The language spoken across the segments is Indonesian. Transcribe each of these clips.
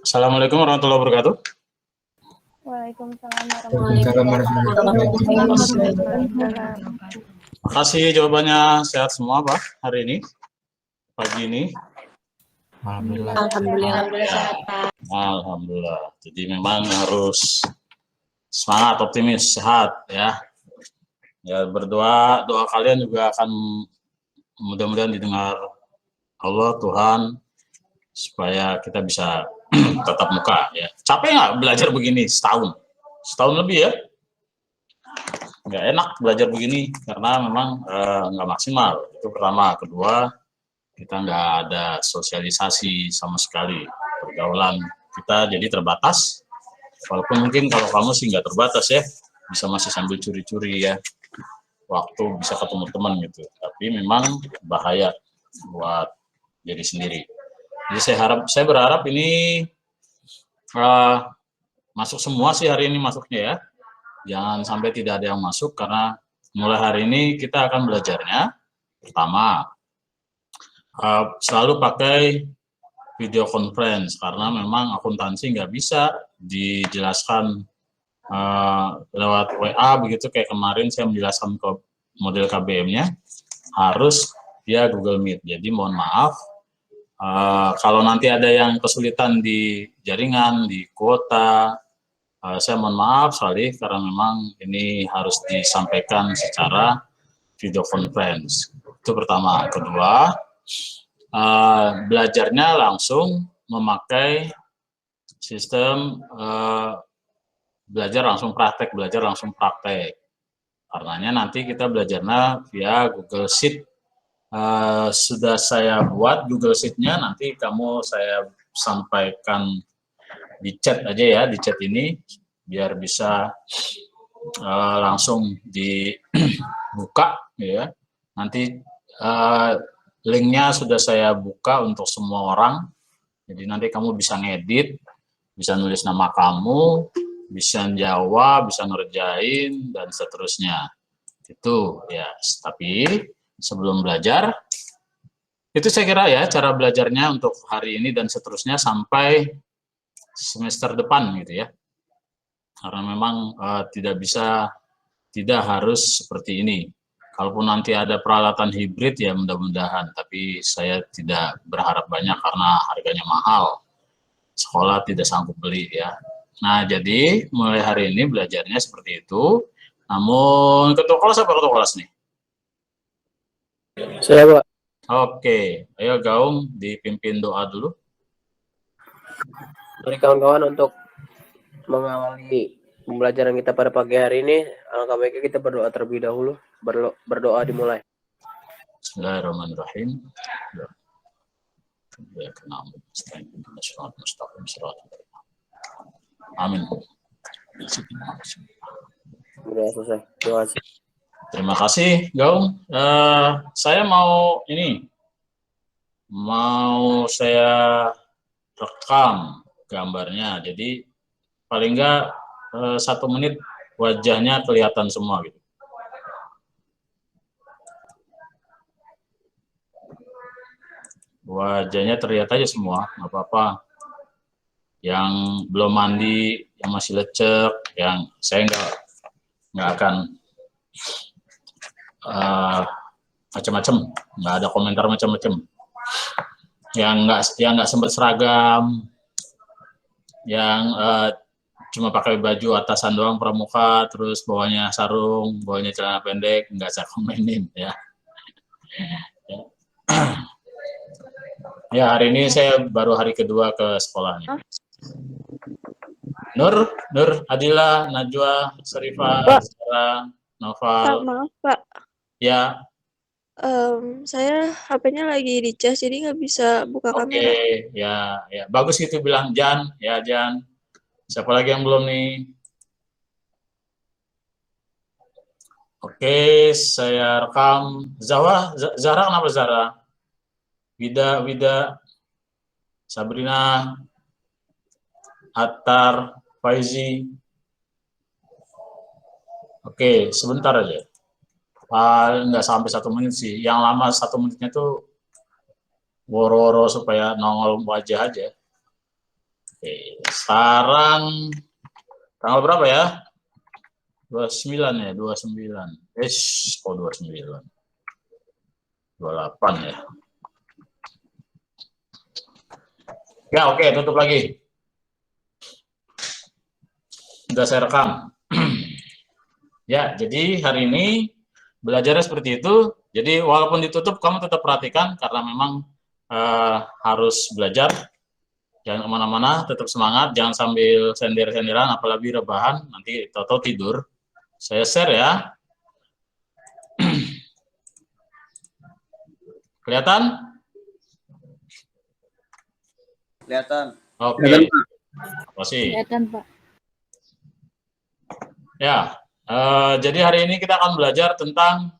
Assalamualaikum warahmatullahi wabarakatuh. Waalaikumsalam Waalaikumsalam warahmatullahi wabarakatuh. Terima kasih jawabannya, sehat semua Pak hari ini, pagi ini. Alhamdulillah. Alhamdulillah. Jadi memang harus semangat, optimis, sehat ya. Ya berdoa, doa kalian juga akan mudah-mudahan didengar Allah Tuhan supaya kita bisa tetap muka ya. Capek nggak belajar begini setahun lebih ya? Nggak enak belajar begini karena memang nggak maksimal, itu pertama. Kedua, kita nggak ada sosialisasi sama sekali, pergaulan kita jadi terbatas, walaupun mungkin kalau kamu sih nggak terbatas ya, bisa masih sambil curi-curi ya, waktu bisa ketemu teman gitu, tapi memang bahaya buat diri sendiri. Jadi saya berharap ini masuk semua sih hari ini masuknya ya. Jangan sampai tidak ada yang masuk, karena mulai hari ini kita akan belajarnya. Pertama, selalu pakai video conference, karena memang akuntansi nggak bisa dijelaskan lewat WA begitu kayak kemarin saya menjelaskan ke model KBM-nya, harus via Google Meet. Jadi mohon maaf, kalau nanti ada yang kesulitan di jaringan, di kuota, saya mohon maaf sekali karena memang ini harus disampaikan secara video conference. Itu pertama. Kedua, belajarnya langsung memakai sistem belajar langsung praktek. Karenanya nanti kita belajarnya via Google Sheet. Sudah saya buat Google Sheet-nya, nanti saya sampaikan di chat aja ya, di chat ini biar bisa langsung dibuka ya. Nanti linknya sudah saya buka untuk semua orang, jadi nanti kamu bisa ngedit, bisa nulis nama kamu, bisa jawab, bisa ngerjain dan seterusnya. Itu ya. Tapi sebelum belajar, itu saya kira ya cara belajarnya untuk hari ini dan seterusnya sampai semester depan gitu ya, karena memang tidak harus seperti ini. Kalaupun nanti ada peralatan hibrid ya mudah-mudahan, tapi saya tidak berharap banyak karena harganya mahal, sekolah tidak sanggup beli ya. Nah jadi mulai hari ini belajarnya seperti itu. Namun ketua kelas apa ketua kelas nih? Saya Pak. Oke, ayo Gaung dipimpin doa dulu. Dari kawan-kawan untuk mengawali pembelajaran kita pada pagi hari ini, alangkah baiknya kita berdoa terlebih dahulu. Berdoa dimulai. Bismillahirrahmanirrahim. Amin. Sudah selesai. Terima kasih. Terima kasih Gaung. Saya mau saya rekam gambarnya, jadi paling enggak 1 menit wajahnya kelihatan semua gitu. Wajahnya terlihat aja semua, nggak apa-apa. Yang belum mandi, yang masih lecek, yang saya nggak akan macam-macam, nggak ada komentar macam-macam. Yang nggak sempat seragam, yang cuma pakai baju atasan doang pramuka, terus bawahnya sarung, bawahnya celana pendek, nggak saya komenin ya. Ya hari ini saya baru hari kedua ke sekolahnya. Nur, Adila, Najwa, Sarifah, Sarah, Noval. Maaf Pak, Ya. Saya HP-nya lagi dicas jadi nggak bisa buka kamera. Oke, ya, bagus gitu bilang Jan, ya Jan. Siapa lagi yang belum nih? Oke, saya rekam. Zahra kenapa Zahra? Wida, Sabrina, Attar, Faizi. Oke, sebentar aja. Nggak sampai 1 menit sih. Yang lama 1 menitnya tuh woro-woro supaya nongol wajah aja. Oke, sekarang tanggal berapa ya? 29 ya, 29. Kok 29? 28 ya. Ya, oke, tutup lagi. Sudah saya rekam. Ya, jadi hari ini belajarnya seperti itu. Jadi walaupun ditutup, kamu tetap perhatikan karena memang harus belajar. Jangan kemana-mana, tetap semangat. Jangan sambil sender-senderan, apalagi rebahan. Nanti tahu-tahu tidur. Saya share ya. Kelihatan? Kelihatan. Oke. Apa sih? Kelihatan, Pak. Ya, jadi hari ini kita akan belajar tentang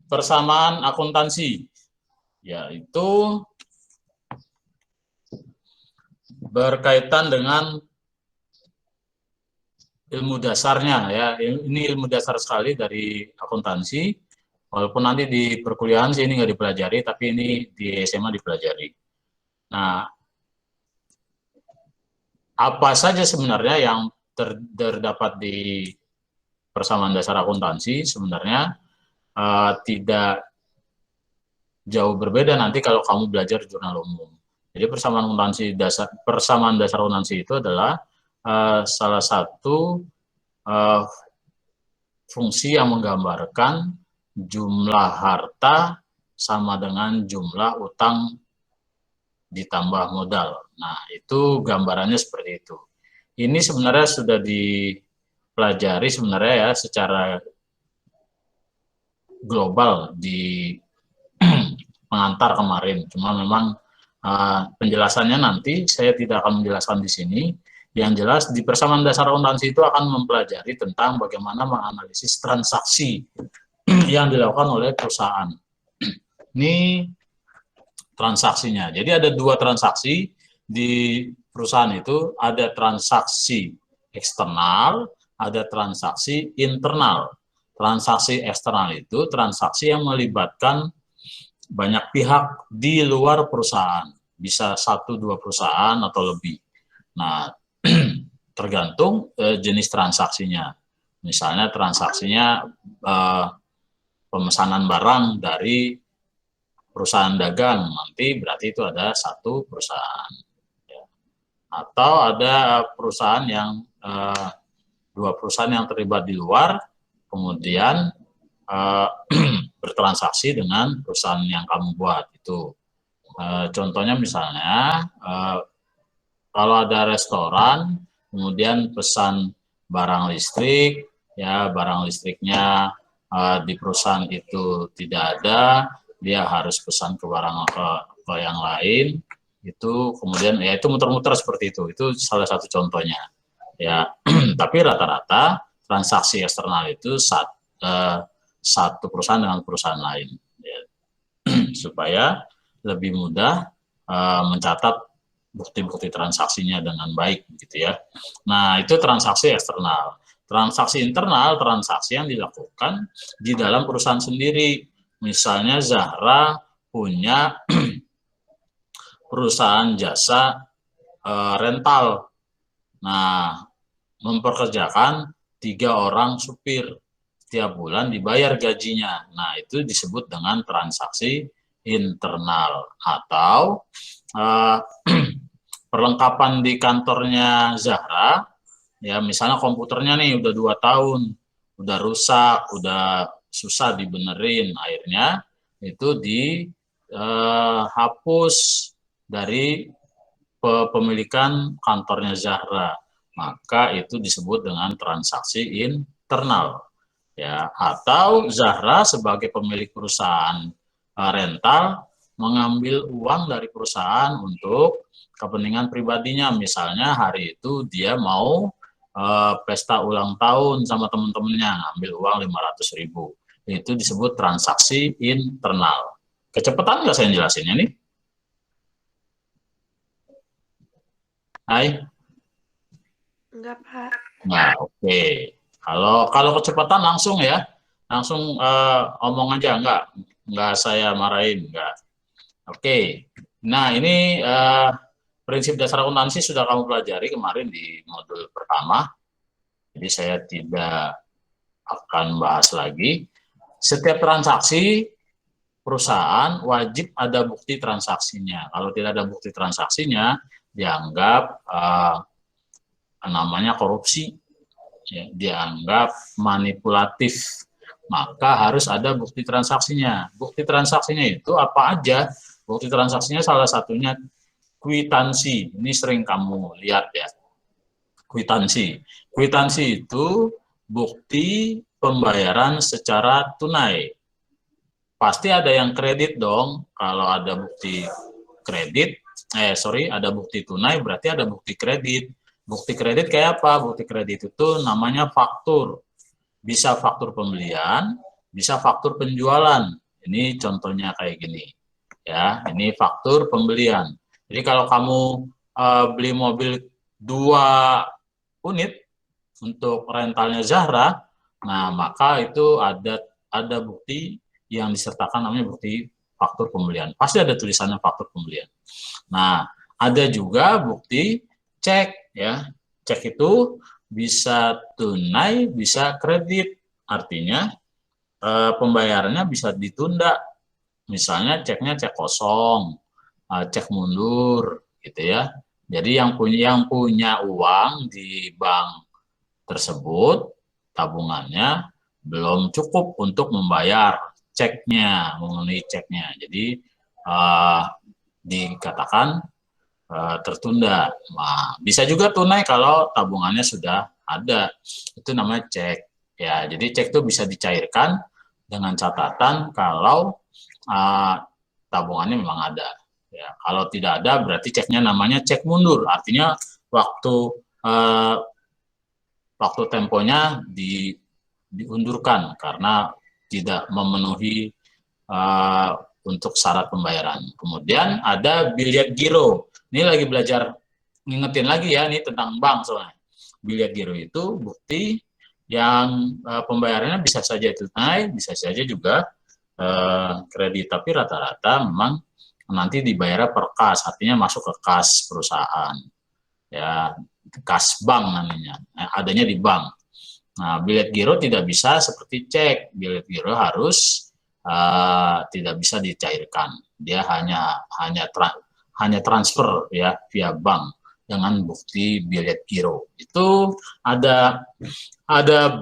persamaan akuntansi, yaitu berkaitan dengan ilmu dasarnya ya. Ini ilmu dasar sekali dari akuntansi, walaupun nanti di perkuliahan sih ini nggak dipelajari, tapi ini di SMA dipelajari. Nah, apa saja sebenarnya yang terdapat di persamaan dasar akuntansi sebenarnya tidak jauh berbeda nanti kalau kamu belajar jurnal umum. Jadi persamaan dasar akuntansi itu adalah salah satu fungsi yang menggambarkan jumlah harta sama dengan jumlah utang ditambah modal. Nah, itu gambarannya seperti itu. Ini sebenarnya sudah dipelajari sebenarnya ya secara global di pengantar kemarin. Cuma memang penjelasannya nanti saya tidak akan menjelaskan di sini. Yang jelas di persamaan dasar akuntansi itu akan mempelajari tentang bagaimana menganalisis transaksi yang dilakukan oleh perusahaan. Ini transaksinya. Jadi ada dua transaksi di perusahaan itu, ada transaksi eksternal, ada transaksi internal. Transaksi eksternal itu transaksi yang melibatkan banyak pihak di luar perusahaan, bisa 1-2 perusahaan atau lebih. Nah, tergantung jenis transaksinya. Misalnya transaksinya pemesanan barang dari perusahaan dagang, nanti berarti itu ada 1 perusahaan. Atau ada perusahaan yang 2 perusahaan yang terlibat di luar, kemudian bertransaksi dengan perusahaan yang kamu buat itu. Contohnya misalnya kalau ada restoran, kemudian pesan barang listrik, ya barang listriknya di perusahaan itu tidak ada, dia harus pesan ke yang lain. Itu kemudian ya itu muter-muter seperti itu salah satu contohnya ya. Tapi rata-rata transaksi eksternal itu satu perusahaan dengan perusahaan lain ya. Supaya lebih mudah mencatat bukti-bukti transaksinya dengan baik gitu ya. Nah, itu transaksi eksternal. Transaksi internal, transaksi yang dilakukan di dalam perusahaan sendiri. Misalnya Zahra punya perusahaan jasa rental. Nah, mempekerjakan 3 orang supir. Setiap bulan dibayar gajinya. Nah, itu disebut dengan transaksi internal. Atau perlengkapan di kantornya Zahra, ya misalnya komputernya nih udah 2 tahun, udah rusak, udah susah dibenerin, akhirnya itu dihapus dari kepemilikan kantornya Zahra, maka itu disebut dengan transaksi internal ya. Atau Zahra sebagai pemilik perusahaan rental mengambil uang dari perusahaan untuk kepentingan pribadinya, misalnya hari itu dia mau pesta ulang tahun sama teman-temannya, ngambil uang 500.000, itu disebut transaksi internal. Kecepatan nggak saya jelasinnya nih? Hai? Enggak, Pak. Nah, oke. Kalau kecepatan langsung ya, langsung omong aja, nggak saya marahin, nggak. Oke. Nah, ini prinsip dasar akuntansi sudah kamu pelajari kemarin di modul pertama. Jadi saya tidak akan bahas lagi. Setiap transaksi perusahaan wajib ada bukti transaksinya. Kalau tidak ada bukti transaksinya, dianggap namanya korupsi, ya, dianggap manipulatif. Maka harus ada bukti transaksinya. Bukti transaksinya itu apa aja? Bukti transaksinya salah satunya kwitansi. Ini sering kamu lihat ya. Kwitansi. Kwitansi itu bukti pembayaran secara tunai. Pasti ada yang kredit dong. Kalau ada bukti kredit, ada bukti tunai berarti ada bukti kredit. Bukti kredit kayak apa? Bukti kredit itu namanya faktur. Bisa faktur pembelian, bisa faktur penjualan. Ini contohnya kayak gini. Ya, ini faktur pembelian. Jadi kalau kamu beli mobil 2 unit untuk rentalnya Zahra, nah maka itu ada bukti yang disertakan namanya bukti faktur pembelian. Pasti ada tulisannya faktur pembelian. Nah, ada juga bukti cek ya. Cek itu bisa tunai, bisa kredit. Artinya pembayarannya bisa ditunda. Misalnya ceknya cek kosong, cek mundur gitu ya. Jadi yang punya uang di bank tersebut tabungannya belum cukup untuk membayar ceknya, memenuhi ceknya. Jadi dikatakan tertunda. Nah, bisa juga tunai kalau tabungannya sudah ada. Itu namanya cek. Ya, jadi cek itu bisa dicairkan dengan catatan kalau tabungannya memang ada. Ya, kalau tidak ada berarti ceknya namanya cek mundur. Artinya waktu temponya diundurkan karena tidak memenuhi untuk syarat pembayaran. Kemudian ada biliet giro. Ini lagi belajar ngingetin lagi ya, ini tentang bank soalnya. Biliet giro itu bukti yang pembayarannya bisa saja tunai, bisa saja juga kredit, tapi rata-rata memang nanti dibayar per kas, artinya masuk ke kas perusahaan. Ya, kas bank namanya, adanya di bank. Nah, biliet giro tidak bisa seperti cek. Biliet giro harus tidak bisa dicairkan. Dia hanya transfer ya via bank dengan bukti biliet giro. Itu ada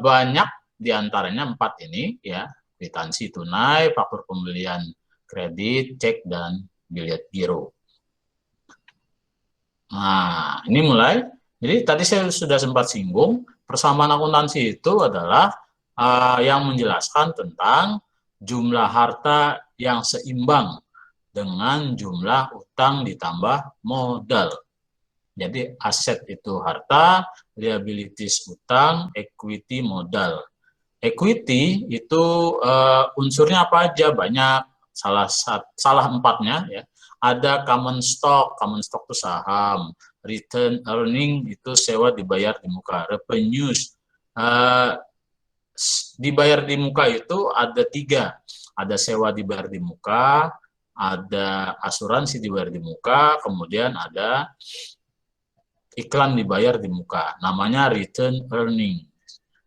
banyak diantaranya 4 ini ya, kwitansi tunai, faktur pembelian kredit, cek, dan biliet giro. Nah, ini mulai. Jadi tadi saya sudah sempat singgung, persamaan akuntansi itu adalah yang menjelaskan tentang jumlah harta yang seimbang dengan jumlah utang ditambah modal. Jadi aset itu harta, liabilities utang, equity modal. Equity itu unsurnya apa aja? Banyak, salah 4-nya ya. Ada common stock itu saham, return earning itu sewa dibayar di muka, revenues dibayar di muka itu ada 3, ada sewa dibayar di muka, ada asuransi dibayar di muka, kemudian ada iklan dibayar di muka, namanya return earning.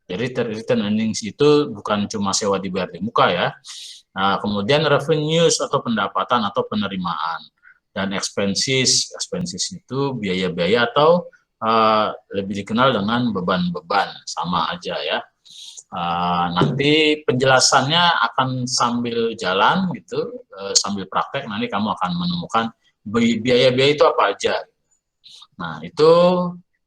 Jadi return earnings itu bukan cuma sewa dibayar di muka ya. Nah, kemudian revenues atau pendapatan atau penerimaan, dan expenses itu biaya-biaya atau lebih dikenal dengan beban-beban, sama aja ya. Nanti penjelasannya akan sambil jalan gitu, sambil praktek nanti kamu akan menemukan biaya-biaya itu apa aja. Nah, itu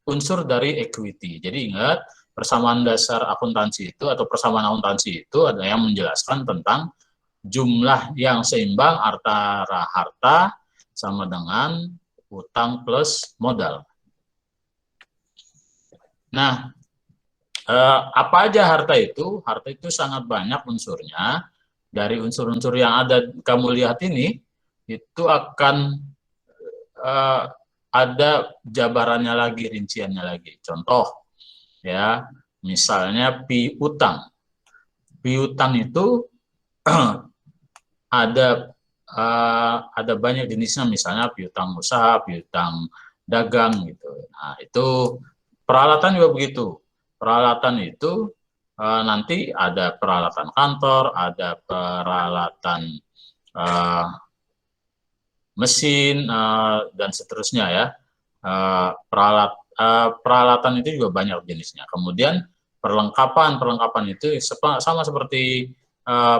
unsur dari equity. Jadi ingat, persamaan dasar akuntansi itu atau persamaan akuntansi itu ada yang menjelaskan tentang jumlah yang seimbang antara harta sama dengan utang plus modal. Nah, apa aja harta itu? Harta itu sangat banyak unsurnya. Dari unsur-unsur yang ada kamu lihat ini, itu akan ada jabarannya lagi, rinciannya lagi. Contoh, ya, misalnya piutang. Piutang itu ada ada banyak jenisnya, misalnya piutang usaha, piutang dagang gitu. Nah, itu peralatan juga begitu. Peralatan itu nanti ada peralatan kantor, ada peralatan mesin dan seterusnya ya. Peralatan itu juga banyak jenisnya. Kemudian perlengkapan itu sama seperti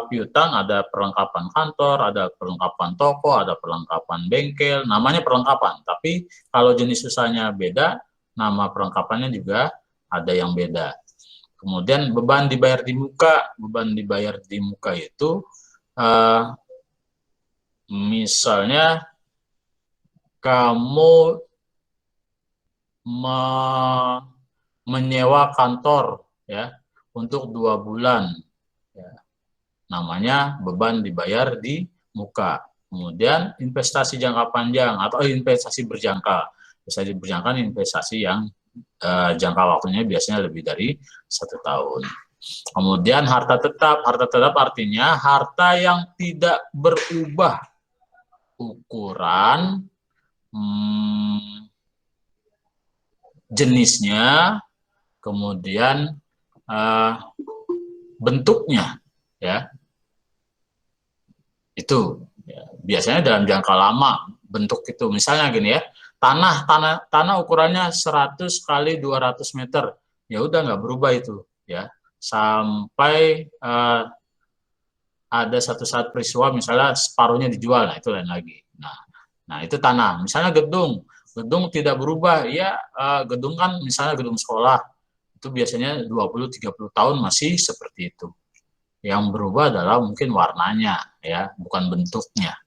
piutang, ada perlengkapan kantor, ada perlengkapan toko, ada perlengkapan bengkel, namanya perlengkapan. Tapi kalau jenis usahanya beda, nama perlengkapannya juga ada yang beda. Kemudian beban dibayar di muka, itu misalnya kamu menyewa kantor ya untuk 2 bulan. Ya. Namanya beban dibayar di muka. Kemudian investasi jangka panjang atau investasi berjangka. Investasi yang jangka waktunya biasanya lebih dari 1 tahun. Kemudian harta tetap artinya harta yang tidak berubah ukuran, jenisnya, kemudian bentuknya, ya. Itu ya, biasanya dalam jangka lama bentuk itu. Misalnya gini ya, tanah ukurannya 100 kali 200 meter, ya udah nggak berubah itu, ya. Sampai ada satu saat peristiwa, misalnya separuhnya dijual, nah itu lain lagi. Nah itu tanah. Misalnya gedung tidak berubah, ya gedung kan misalnya gedung sekolah, itu biasanya 20-30 tahun masih seperti itu. Yang berubah adalah mungkin warnanya, ya, bukan bentuknya.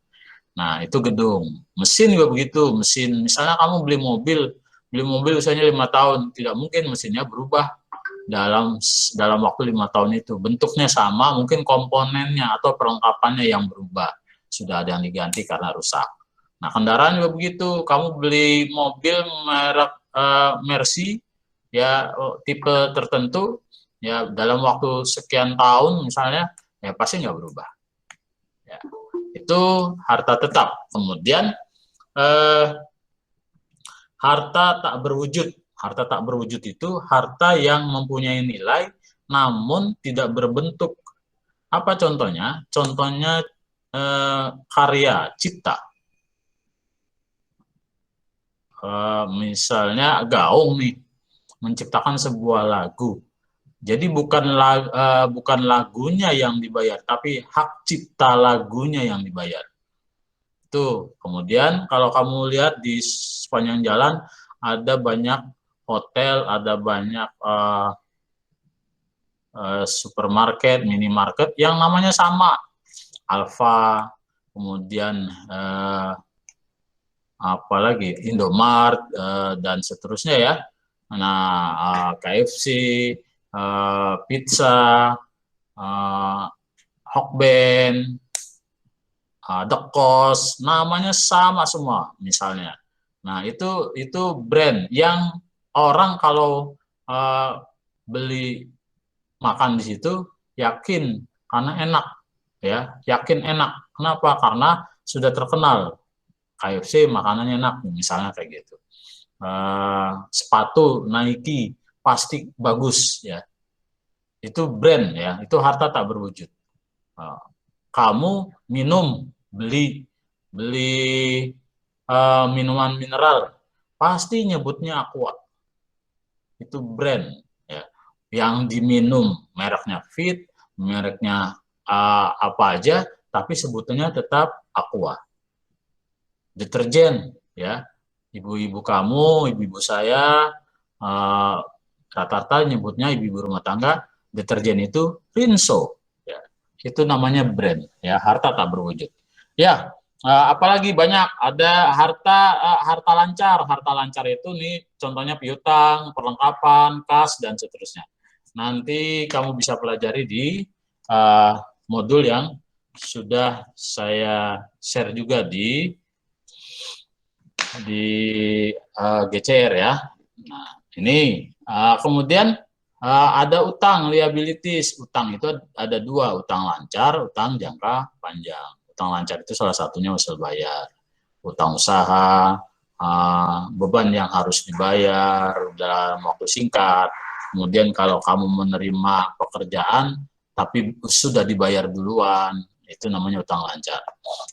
Nah itu gedung. Mesin juga begitu. Mesin, misalnya kamu beli mobil misalnya 5 tahun, tidak mungkin mesinnya berubah dalam waktu 5 tahun itu. Bentuknya sama, mungkin komponennya atau perlengkapannya yang berubah, sudah ada yang diganti karena rusak. Nah kendaraan juga begitu, kamu beli mobil merek Mercy, ya tipe tertentu, ya dalam waktu sekian tahun misalnya, ya pasti nggak berubah. Ya, itu harta tetap. Kemudian harta tak berwujud. Harta tak berwujud itu harta yang mempunyai nilai namun tidak berbentuk. Apa contohnya? Contohnya karya cipta. Misalnya gaung nih, menciptakan sebuah lagu. Jadi bukan lagunya yang dibayar, tapi hak cipta lagunya yang dibayar. Tuh, kemudian kalau kamu lihat di sepanjang jalan ada banyak hotel, ada banyak supermarket, minimarket yang namanya sama, Alfa, kemudian apalagi Indomart dan seterusnya ya. Nah, KFC, pizza, Hokben, The Kos, namanya sama semua misalnya. Nah, itu brand yang orang kalau beli makan di situ yakin karena enak, ya, yakin enak. Kenapa? Karena sudah terkenal. KFC makanannya enak, misalnya kayak gitu. Sepatu Nike pasti bagus, ya. Itu brand, ya. Itu harta tak berwujud. Kamu beli minuman mineral, pasti nyebutnya Aqua. Itu brand, ya. Yang diminum mereknya Fit, mereknya apa aja, tapi sebutannya tetap Aqua. Deterjen, ya, ibu-ibu kamu, ibu-ibu saya, rata-rata nyebutnya ibu-ibu rumah tangga, deterjen itu Rinso, ya, itu namanya brand, ya, harta tak berwujud. Ya, apalagi banyak, ada harta lancar itu nih, contohnya piutang, perlengkapan, kas dan seterusnya. Nanti kamu bisa pelajari di modul yang sudah saya share juga di GCR ya. Nah, ini kemudian ada utang liabilities. Utang itu ada 2, utang lancar, utang jangka panjang. utang lancar itu salah satunya usul bayar, utang usaha, beban yang harus dibayar dalam waktu singkat. Kemudian kalau kamu menerima pekerjaan tapi sudah dibayar duluan, itu namanya utang lancar.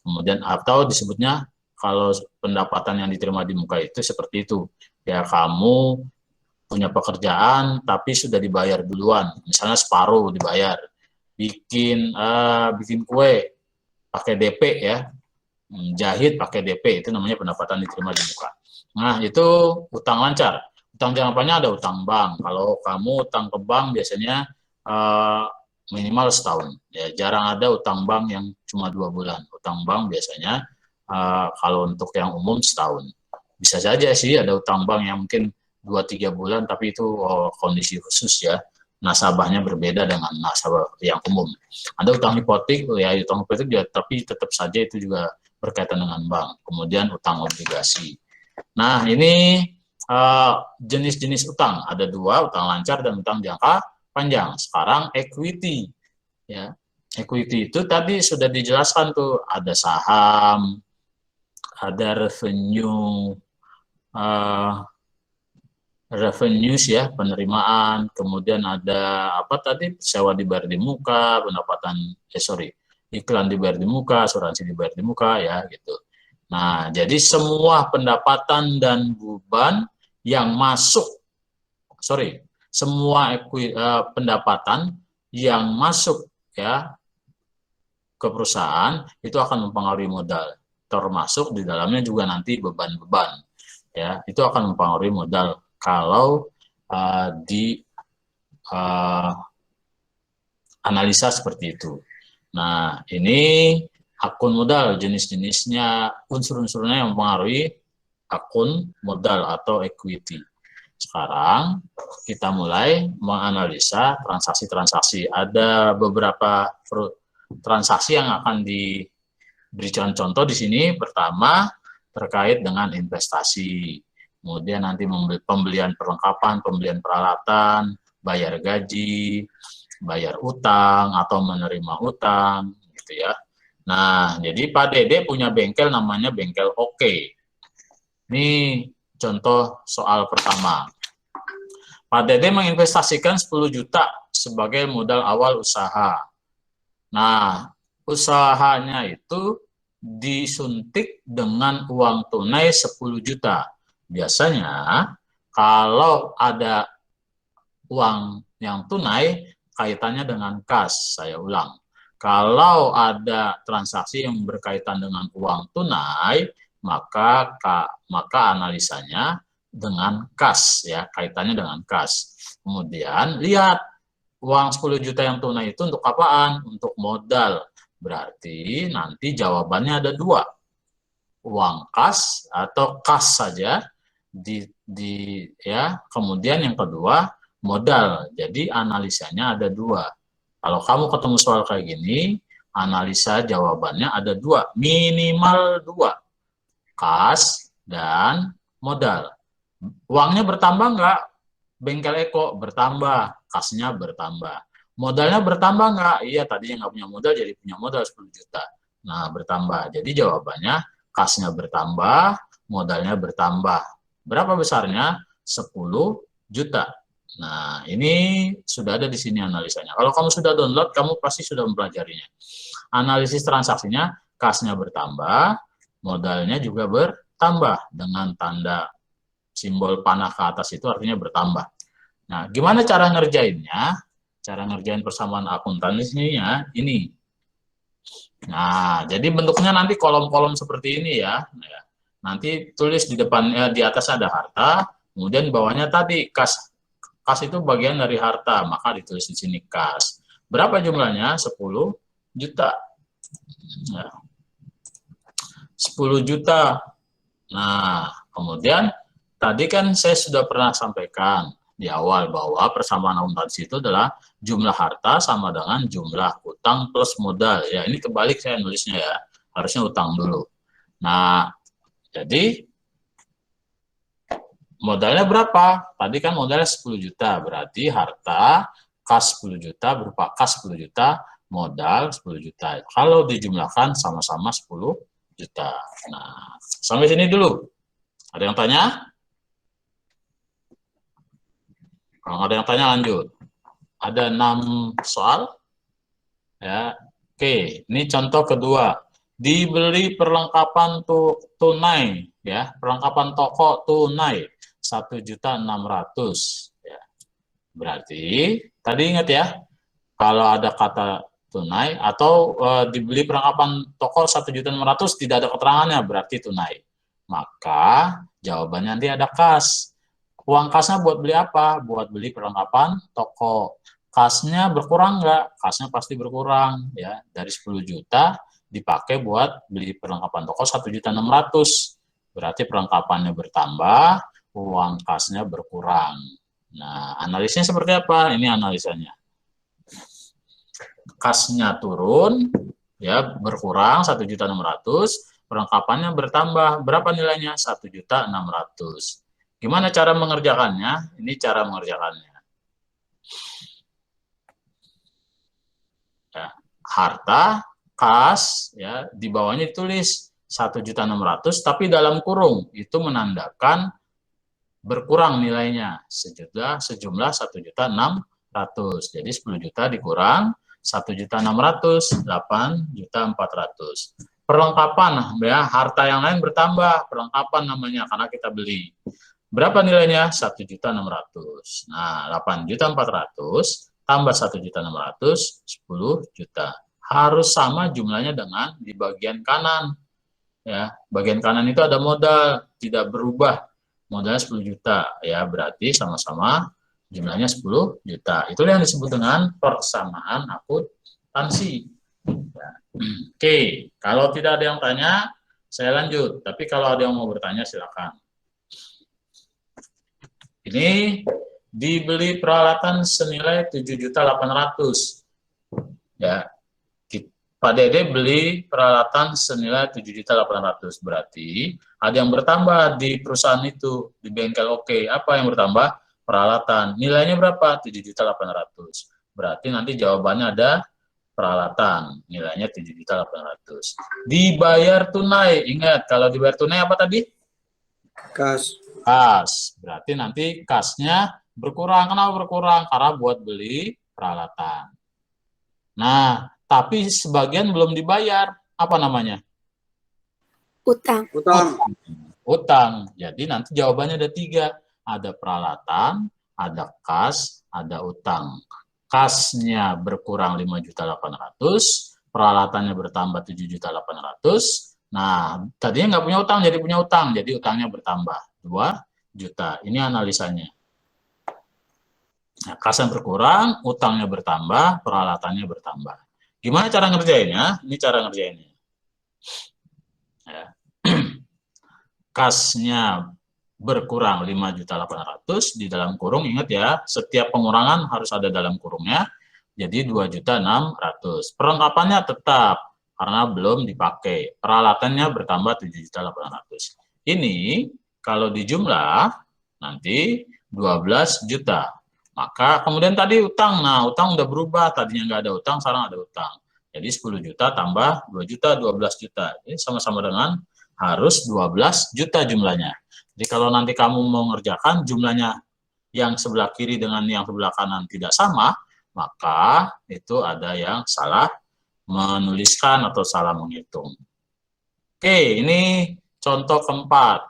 Kemudian atau disebutnya kalau pendapatan yang diterima di muka itu seperti itu, ya kamu punya pekerjaan tapi sudah dibayar duluan, misalnya separuh dibayar, bikin kue pakai DP ya, jahit pakai DP, itu namanya pendapatan diterima di muka. Nah itu utang lancar. Utang jangka panjang ada utang bank. Kalau kamu utang ke bank biasanya minimal setahun. Ya jarang ada utang bank yang cuma 2 bulan. Utang bank biasanya kalau untuk yang umum setahun. Bisa saja sih ada utang bank yang mungkin 2-3 bulan, tapi itu kondisi khusus ya. Nasabahnya berbeda dengan nasabah yang umum. Ada utang hipotek, ya utang hipotek juga, tapi tetap saja itu juga berkaitan dengan bank. Kemudian utang obligasi. Nah ini jenis-jenis utang, ada 2, utang lancar dan utang jangka panjang. Sekarang equity, ya equity itu tadi sudah dijelaskan tuh, ada saham, ada revenues ya, penerimaan, kemudian ada apa tadi, sewa dibayar di muka, pendapatan iklan dibayar di muka, asuransi dibayar di muka ya gitu. Nah jadi semua pendapatan dan beban yang masuk, semua pendapatan yang masuk ya ke perusahaan itu akan mempengaruhi modal, termasuk di dalamnya juga nanti beban-beban ya, itu akan mempengaruhi modal kalau di analisa seperti itu. Nah ini akun modal, jenis-jenisnya, unsur-unsurnya yang mempengaruhi akun modal atau equity. Sekarang kita mulai menganalisa transaksi-transaksi. Ada beberapa transaksi yang akan diberikan contoh di sini. Pertama terkait dengan investasi, kemudian nanti pembelian perlengkapan, pembelian peralatan, bayar gaji, bayar utang atau menerima utang, gitu ya. Nah, jadi Pak Dede punya bengkel namanya bengkel Oke. Ini contoh soal pertama. Pak Dede menginvestasikan 10 juta sebagai modal awal usaha. Nah, usahanya itu disuntik dengan uang tunai 10 juta. Biasanya kalau ada uang yang tunai kaitannya dengan kas, saya ulang. Kalau ada transaksi yang berkaitan dengan uang tunai, maka analisanya dengan kas ya, kaitannya dengan kas. Kemudian lihat uang 10 juta yang tunai itu untuk apaan? Untuk modal. Berarti nanti jawabannya ada 2. Uang kas atau kas saja ya. Kemudian yang kedua modal. Jadi analisanya ada 2. Kalau kamu ketemu soal kayak gini, analisa jawabannya ada 2, minimal 2, kas dan modal. Uangnya bertambah nggak? Bengkel Eko bertambah, kasnya bertambah. Modalnya bertambah nggak? Iya, tadinya nggak punya modal jadi punya modal 10 juta. Nah, bertambah. Jadi jawabannya kasnya bertambah, modalnya bertambah. Berapa besarnya? 10 juta. Nah, ini sudah ada di sini analisanya. Kalau kamu sudah download, kamu pasti sudah mempelajarinya. Analisis transaksinya, kasnya bertambah, modalnya juga bertambah dengan tanda simbol panah ke atas, itu artinya bertambah. Nah, gimana cara ngerjainnya? Cara ngerjain persamaan akuntansinya ini. Nah, jadi bentuknya nanti kolom-kolom seperti ini ya. Nanti tulis di depan, di atas ada harta, kemudian bawahnya tadi kas. Kas itu bagian dari harta, maka ditulis di sini kas. Berapa jumlahnya? 10 juta. Nah, 10 juta. Nah, kemudian tadi kan saya sudah pernah sampaikan di awal bahwa persamaan akuntansi itu adalah jumlah harta sama dengan jumlah utang plus modal. Ya, ini kebalik saya nulisnya ya. Harusnya utang dulu. Nah, jadi modalnya berapa? Tadi kan modalnya 10 juta, berarti harta kas 10 juta berupa kas 10 juta, modal 10 juta. Kalau dijumlahkan sama-sama 10 juta. Nah, sampai sini dulu. Ada yang tanya? Kalau nggak ada yang tanya, lanjut. Ada 6 soal. Ya, oke. Ini contoh kedua. Dibeli perlengkapan tunai, ya, perlengkapan toko tunai 1.600.000. Ya. Berarti tadi ingat ya, kalau ada kata tunai atau dibeli perlengkapan toko 1.600.000 tidak ada keterangannya, berarti tunai. Maka jawabannya nanti ada kas. Uang kasnya buat beli apa? Buat beli perlengkapan toko. Kasnya berkurang nggak? Kasnya pasti berkurang, ya. Dari 10 juta dipakai buat beli perlengkapan toko 1.600.000. Berarti perlengkapannya bertambah, uang kasnya berkurang. Nah, analisnya seperti apa? Ini analisanya. Kasnya turun, ya, berkurang 1.600.000, perlengkapannya bertambah. Berapa nilainya? 1.600.000. Gimana cara mengerjakannya? Ini cara mengerjakannya. Ya, harta, kas, ya, di bawahnya ditulis 1.600.000, tapi dalam kurung itu menandakan berkurang nilainya sejumlah 1.600.000. Jadi 10 juta dikurang 1.600.000, 8.400.000. Perlengkapan, ya, harta yang lain bertambah, perlengkapan namanya karena kita beli. Berapa nilainya? 1.600.000. Nah, 8.400.000 tambah 1.600.000, 10 juta. Harus sama jumlahnya dengan di bagian kanan. Ya, bagian kanan itu ada modal, tidak berubah. Modalnya 10 juta, ya, berarti sama-sama jumlahnya 10 juta. Itulah yang disebut dengan persamaan akuntansi. Ya. Oke, kalau tidak ada yang tanya, saya lanjut. Tapi kalau ada yang mau bertanya, silakan. Ini dibeli peralatan senilai 7.800.000. Ya, Pak Dede beli peralatan senilai 7.800.000. Berarti ada yang bertambah di perusahaan itu, di bengkel Oke. Apa yang bertambah? Peralatan. Nilainya berapa? 7.800.000. Berarti nanti jawabannya ada peralatan. Nilainya 7.800.000. Dibayar tunai. Ingat, kalau dibayar tunai apa tadi? Kas. Kas. Berarti nanti kasnya berkurang. Kenapa berkurang? Karena buat beli peralatan. Nah, tapi sebagian belum dibayar. Apa namanya? Utang. Utang. Jadi nanti jawabannya ada 3. Ada peralatan, ada kas, ada utang. Kasnya berkurang 5.800.000, peralatannya bertambah 7.800.000. Nah, tadinya nggak punya utang, jadi punya utang. Jadi utangnya bertambah 2 juta. Ini analisanya. Nah, kasnya berkurang, utangnya bertambah, peralatannya bertambah. Gimana cara ngerjainnya? Ini cara ngerjainnya. Ya. Kasnya berkurang 5.800.000 di dalam kurung. Ingat ya, setiap pengurangan harus ada dalam kurungnya. Jadi 2.600.000. Perlengkapannya tetap karena belum dipakai. Peralatannya bertambah 7.800.000. Ini kalau dijumlah nanti 12 juta. Maka kemudian tadi utang. Nah, utang udah berubah. Tadinya nggak ada utang, sekarang ada utang. Jadi 10 juta tambah 2 juta, 12 juta. Ini sama-sama dengan harus 12 juta jumlahnya. Jadi kalau nanti kamu mau mengerjakan jumlahnya yang sebelah kiri dengan yang sebelah kanan tidak sama, maka itu ada yang salah menuliskan atau salah menghitung. Oke, ini contoh keempat.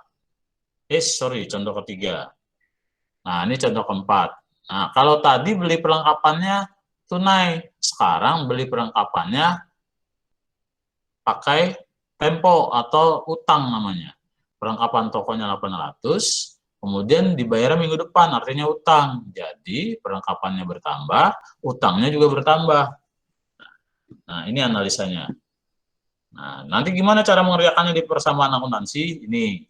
Contoh ketiga. Nah, ini contoh keempat. Nah, kalau tadi beli perlengkapannya tunai, sekarang beli perlengkapannya pakai tempo atau utang namanya. Perlengkapan tokonya 800, kemudian dibayar minggu depan, artinya utang. Jadi perlengkapannya bertambah, utangnya juga bertambah. Nah, ini analisanya. Nah, nanti gimana cara mengerjakannya di persamaan akuntansi? Ini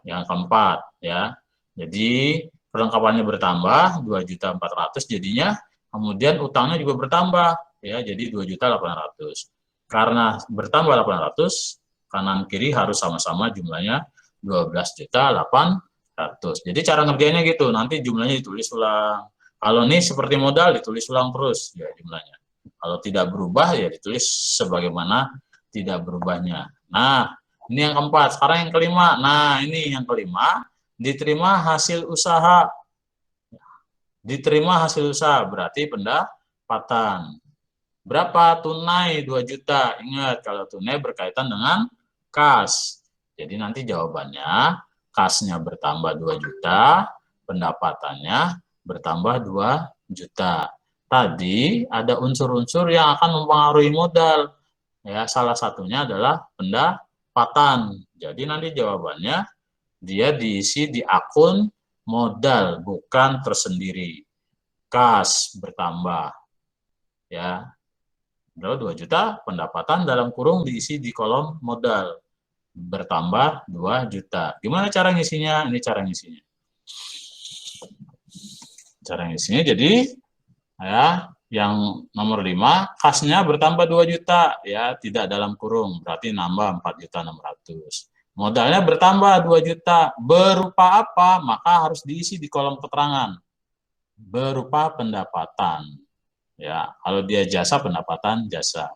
yang keempat, ya. Jadi perlengkapannya bertambah 2.400.000 jadinya, kemudian utangnya juga bertambah, ya, jadi 2.800.000. Karena bertambah 800, kanan kiri harus sama-sama jumlahnya 12.800.000. Jadi cara ngerjainnya gitu, nanti jumlahnya ditulis ulang. Kalau ini seperti modal ditulis ulang terus ya jumlahnya. Kalau tidak berubah ya ditulis sebagaimana tidak berubahnya. Nah, ini yang keempat. Sekarang yang kelima. Nah, ini yang kelima, diterima hasil usaha. Diterima hasil usaha berarti pendapatan. Berapa? Tunai 2 juta. Ingat, kalau tunai berkaitan dengan kas. Jadi nanti jawabannya, kasnya bertambah 2 juta, pendapatannya bertambah 2 juta. Tadi ada unsur-unsur yang akan mempengaruhi modal. Ya, salah satunya adalah pendapatan. Jadi nanti jawabannya dia diisi di akun modal, bukan tersendiri. Kas bertambah. Ya. 2 juta, pendapatan dalam kurung diisi di kolom modal. Bertambah 2 juta. Gimana cara ngisinya? Ini cara ngisinya. Cara ngisinya jadi ya, yang nomor 5, kasnya bertambah 2 juta, ya, tidak dalam kurung, berarti nambah 4.600.000. Modalnya bertambah 2 juta, berupa apa? Maka harus diisi di kolom keterangan. Berupa pendapatan. Ya, kalau dia jasa, pendapatan jasa.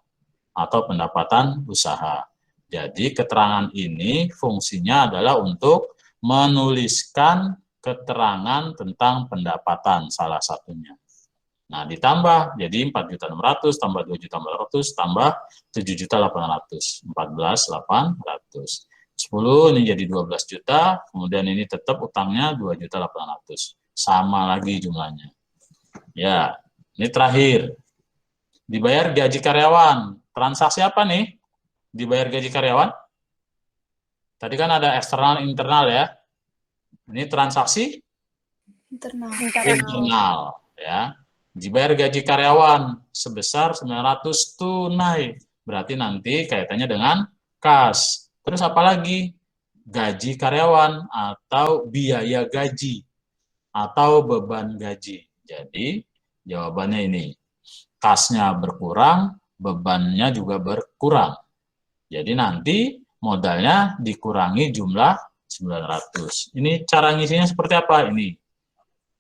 Atau pendapatan usaha. Jadi keterangan ini fungsinya adalah untuk menuliskan keterangan tentang pendapatan salah satunya. Nah, ditambah jadi 4.600.000 tambah 2.400.000 tambah 7.800.000, 14.800. 10 ini jadi 12 juta, kemudian ini tetap utangnya 2.800.000. Sama lagi jumlahnya. Ya, ini terakhir. Dibayar gaji karyawan. Transaksi apa nih? Dibayar gaji karyawan? Tadi kan ada eksternal internal ya. Ini transaksi internal ya. Dibayar gaji karyawan sebesar 900 tunai. Berarti nanti kaitannya dengan kas. Terus apa lagi? Gaji karyawan atau biaya gaji atau beban gaji. Jadi jawabannya ini. Kasnya berkurang, bebannya juga berkurang. Jadi nanti modalnya dikurangi jumlah 900. Ini cara ngisinya seperti apa? Ini.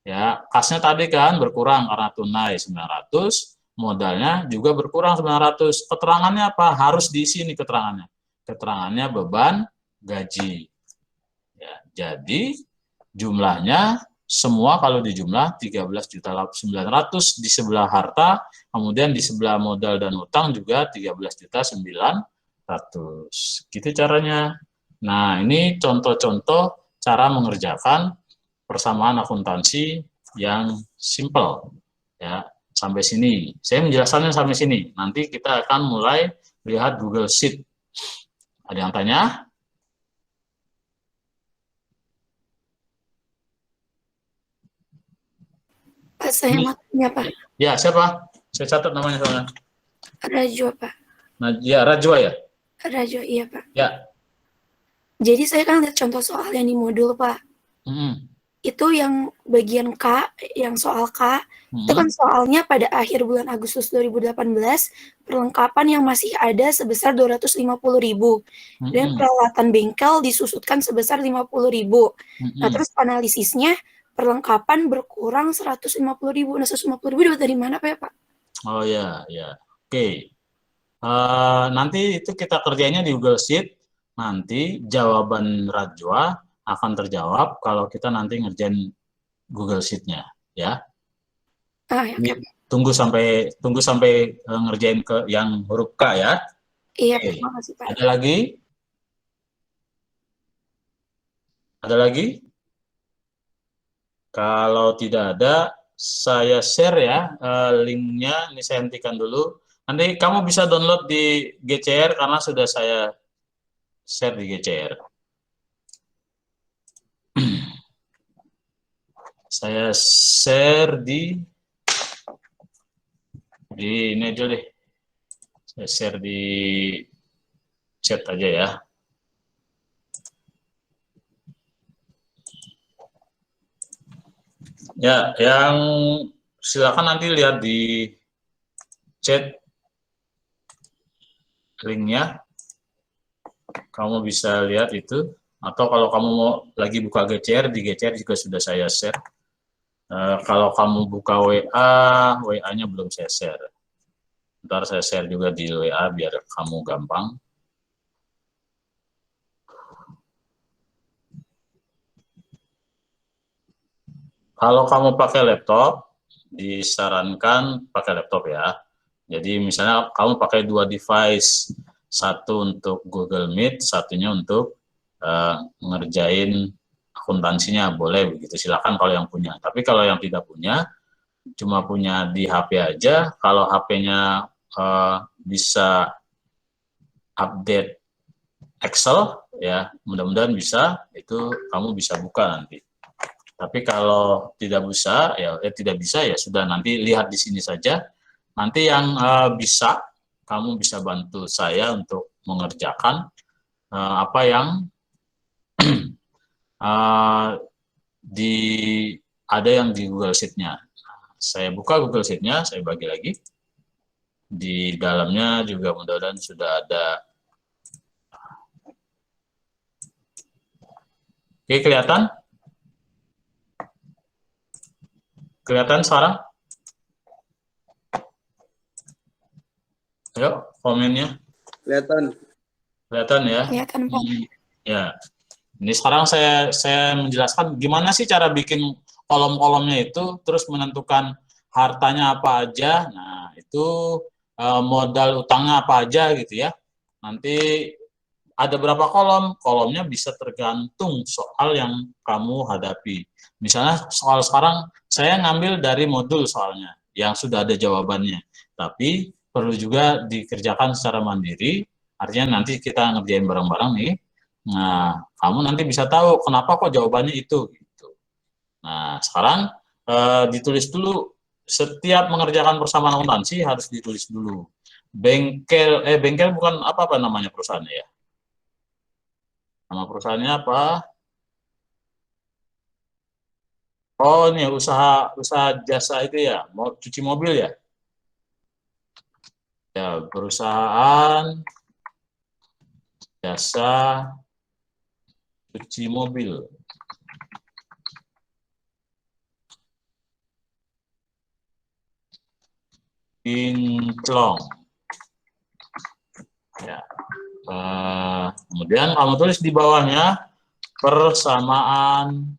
Ya, kasnya tadi kan berkurang karena tunai 900, modalnya juga berkurang 900. Keterangannya apa? Harus diisi nih keterangannya. Keterangannya beban gaji. Ya, jadi jumlahnya semua kalau dijumlah 13.900.000 di sebelah harta, kemudian di sebelah modal dan utang juga 13.900.000. Gitu caranya. Nah, ini contoh-contoh cara mengerjakan persamaan akuntansi yang simple. Ya, sampai sini. Saya menjelaskannya sampai sini. Nanti kita akan mulai lihat Google Sheet. Ada yang tanya? Pak, saya mau tanya, Pak. Ya, siapa? Saya catat namanya soalnya. Rajwa, Pak. Nah, ya, Rajwa ya? Rajwa, iya, Pak. Ya. Jadi saya kan lihat contoh soal yang di modul, Pak. Itu yang bagian K, yang soal K, itu kan soalnya pada akhir bulan Agustus 2018, perlengkapan yang masih ada sebesar 250.000. Dan peralatan bengkel disusutkan sebesar 50.000. Nah, terus analisisnya, perlengkapan berkurang 150.000. Nah, 150.000 dari mana, Pak, ya, Pak? Oh ya, ya. Oke. Nanti itu kita kerjanya di Google Sheet. Nanti jawaban Rajwa akan terjawab kalau kita nanti ngerjain Google Sheet-nya, ya. Ya, tunggu sampai ngerjain ke yang huruf K ya. Iya, terima kasih, Pak. Ada lagi? Ada lagi? Kalau tidak ada, saya share ya linknya. Ini saya hentikan dulu. Nanti kamu bisa download di GCR karena sudah saya share di GCR. Saya share di ini aja deh. Saya share di chat aja ya. Ya, yang silakan nanti lihat di chat linknya. Kamu bisa lihat itu. Atau kalau kamu mau lagi buka GCR, di GCR juga sudah saya share. Kalau kamu buka WA, WA-nya belum saya share. Ntar saya share juga di WA biar kamu gampang. Kalau kamu pakai laptop, disarankan pakai laptop ya. Jadi misalnya kamu pakai 2 device, satu untuk Google Meet, satunya untuk ngerjain akuntansinya, boleh begitu, silakan kalau yang punya. Tapi kalau yang tidak punya, cuma punya di HP aja, kalau HP-nya bisa update Excel, ya mudah-mudahan bisa, itu kamu bisa buka nanti. Tapi kalau tidak bisa, tidak bisa ya sudah, nanti lihat di sini saja. Nanti yang bisa, kamu bisa bantu saya untuk mengerjakan apa yang ada yang di Google Sheet-nya. Saya buka Google Sheet-nya, saya bagi lagi. Di dalamnya juga mudah-mudahan sudah ada. Oke, kelihatan? Kelihatan sekarang? Ayo, komennya. Kelihatan. Kelihatan ya? Kelihatan, Pak. Ya. Ini sekarang saya menjelaskan gimana sih cara bikin kolom-kolomnya itu, terus menentukan hartanya apa aja. Nah, itu modal utangnya apa aja gitu ya. Nanti ada berapa kolom? Kolomnya bisa tergantung soal yang kamu hadapi. Misalnya soal sekarang saya ngambil dari modul soalnya yang sudah ada jawabannya. Tapi perlu juga dikerjakan secara mandiri. Artinya nanti kita ngerjain bareng-bareng nih. Nah, kamu nanti bisa tahu kenapa kok jawabannya itu. Gitu. Nah, sekarang ditulis dulu. Setiap mengerjakan persamaan akuntansi harus ditulis dulu. Bengkel bukan apa namanya perusahaannya ya? Nama perusahaannya apa? Oh, ini usaha jasa itu ya, mau cuci mobil ya? Ya, perusahaan jasa cuci mobil. Kinclong. Ya. Kemudian kamu tulis di bawahnya persamaan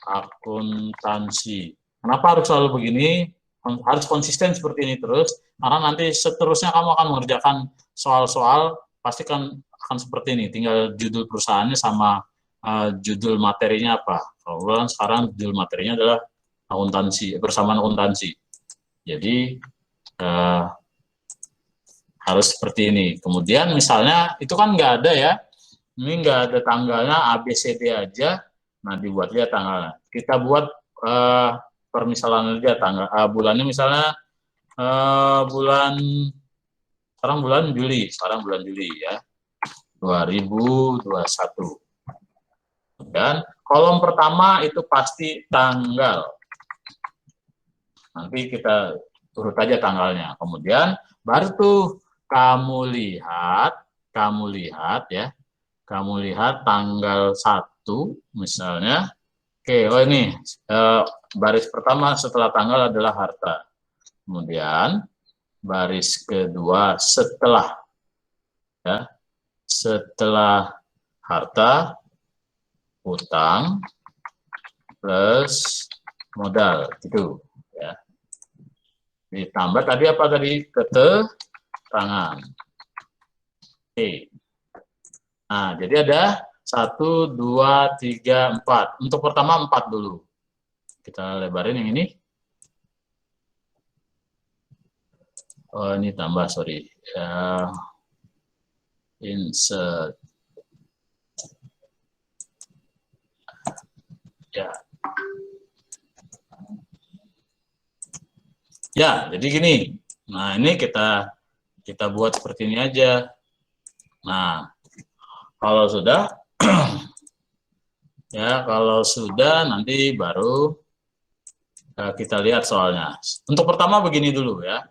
akuntansi. Kenapa harus selalu begini? Harus konsisten seperti ini terus, karena nanti seterusnya kamu akan mengerjakan soal-soal pasti akan seperti ini. Tinggal judul perusahaannya sama judul materinya apa. Kalau sekarang judul materinya adalah akuntansi, persamaan akuntansi. Jadi harus seperti ini. Kemudian misalnya itu kan nggak ada ya, ini nggak ada tanggalnya, ABCD aja. Nah, dibuat lihat tanggalnya. Kita buat permisalan aja tanggal bulannya, misalnya sekarang bulan Juli ya, 2021. Dan kolom pertama itu pasti tanggal. Nanti kita urut aja tanggalnya. Kemudian baru tuh kamu lihat ya. Kamu lihat tanggal 1 misalnya. Oke, oh ini baris pertama setelah tanggal adalah harta. Kemudian baris kedua setelah harta, utang plus modal gitu ya. Ditambah tadi apa tadi? Keterangan. Oke. Nah, jadi ada 1, 2, 3, 4. Untuk pertama 4 dulu. Kita lebarin yang ini. Oh, ini tambah, sorry. Insert. Ya. Ya, jadi gini. Nah, ini kita buat seperti ini aja. Nah, kalau sudah ya, kalau sudah nanti baru kita lihat soalnya. Untuk pertama begini dulu ya.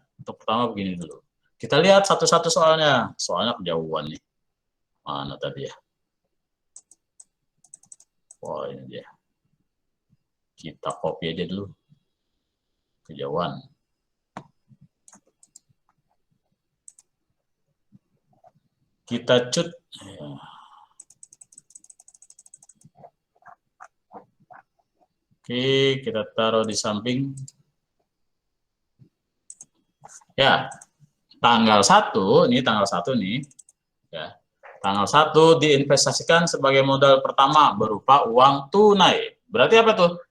Kita lihat satu-satu soalnya. Soalnya kejauhan nih. Mana tadi ya? Oh, ini dia. Kita copy aja dulu. Kejauhan. Kita cut. Oke, kita taruh di samping. Ya, tanggal 1, ini tanggal 1 nih. Ya. Tanggal 1 diinvestasikan sebagai modal pertama berupa uang tunai. Berarti apa tuh?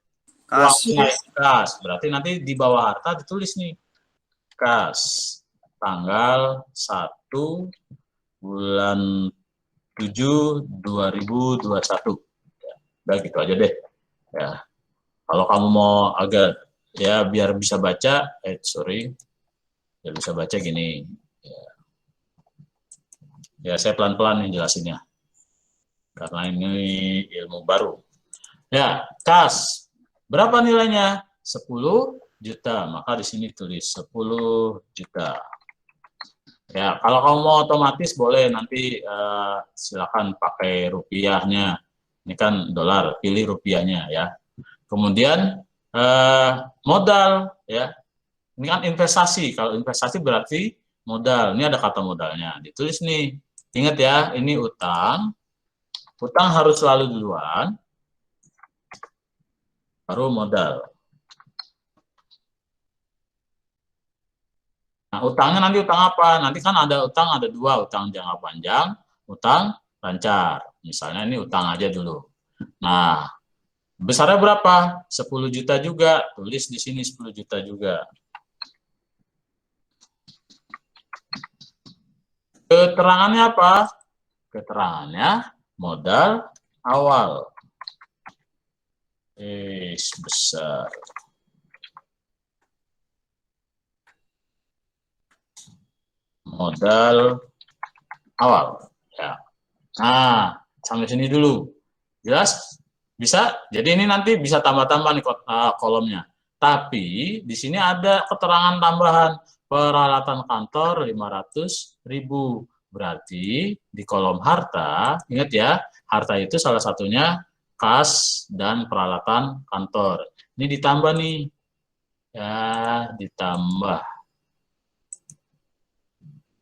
Uang Kas. tunai kas. Berarti nanti di bawah harta ditulis nih. Kas. Tanggal 1 bulan 7 2021. Ya, udah gitu aja deh. Ya. Kalau kamu mau agak ya biar bisa baca, biar bisa baca gini. Ya saya pelan-pelan nih jelasinnya, karena ini ilmu baru. Ya, kas berapa nilainya? 10 juta. Maka di sini tulis 10 juta. Ya, kalau kamu mau otomatis boleh nanti silakan pakai rupiahnya. Ini kan dolar, pilih rupiahnya ya. Kemudian modal ya, ini kan investasi. Kalau investasi berarti modal. Ini ada kata modalnya. Ditulis nih. Ingat ya, ini utang. Utang harus selalu duluan, baru modal. Nah, utangnya nanti utang apa? Nanti kan ada utang, ada dua, utang jangka panjang, utang lancar. Misalnya ini utang aja dulu. Nah, besarnya berapa? 10 juta juga. Tulis di sini 10 juta juga. Keterangannya apa? Keterangannya modal awal. Besar. Modal awal. Ya. Nah, sampai sini dulu. Jelas? Bisa? Jadi ini nanti bisa tambah-tambah nih kolomnya. Tapi di sini ada keterangan tambahan. Peralatan kantor 500.000. Berarti di kolom harta, ingat ya, harta itu salah satunya kas dan peralatan kantor. Ini ditambah nih. Ya, ditambah.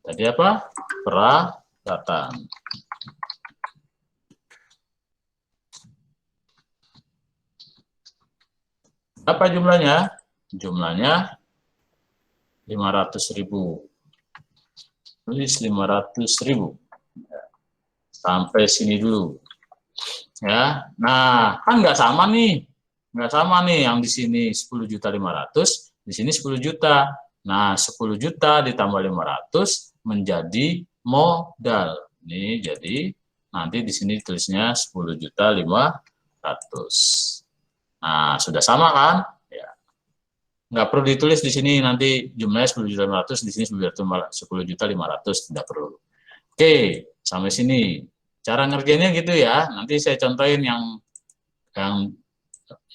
Tadi apa? Peralatan. Apa jumlahnya? Jumlahnya 500.000. Tulis 500.000. Sampai sini dulu. Ya. Nah, kan nggak sama nih. Nggak sama nih yang di sini 10.500.000, di sini 10 juta. Nah, 10 juta ditambah 500 menjadi modal. Ini jadi nanti di sini tulisnya 10.500.000. Nah, sudah sama kan? Nggak perlu ditulis di sini nanti jumlahnya 10.500.000, di sini 10.500.000, tidak perlu. Oke, sampai sini. Cara ngerjainnya gitu ya. Nanti saya contohin yang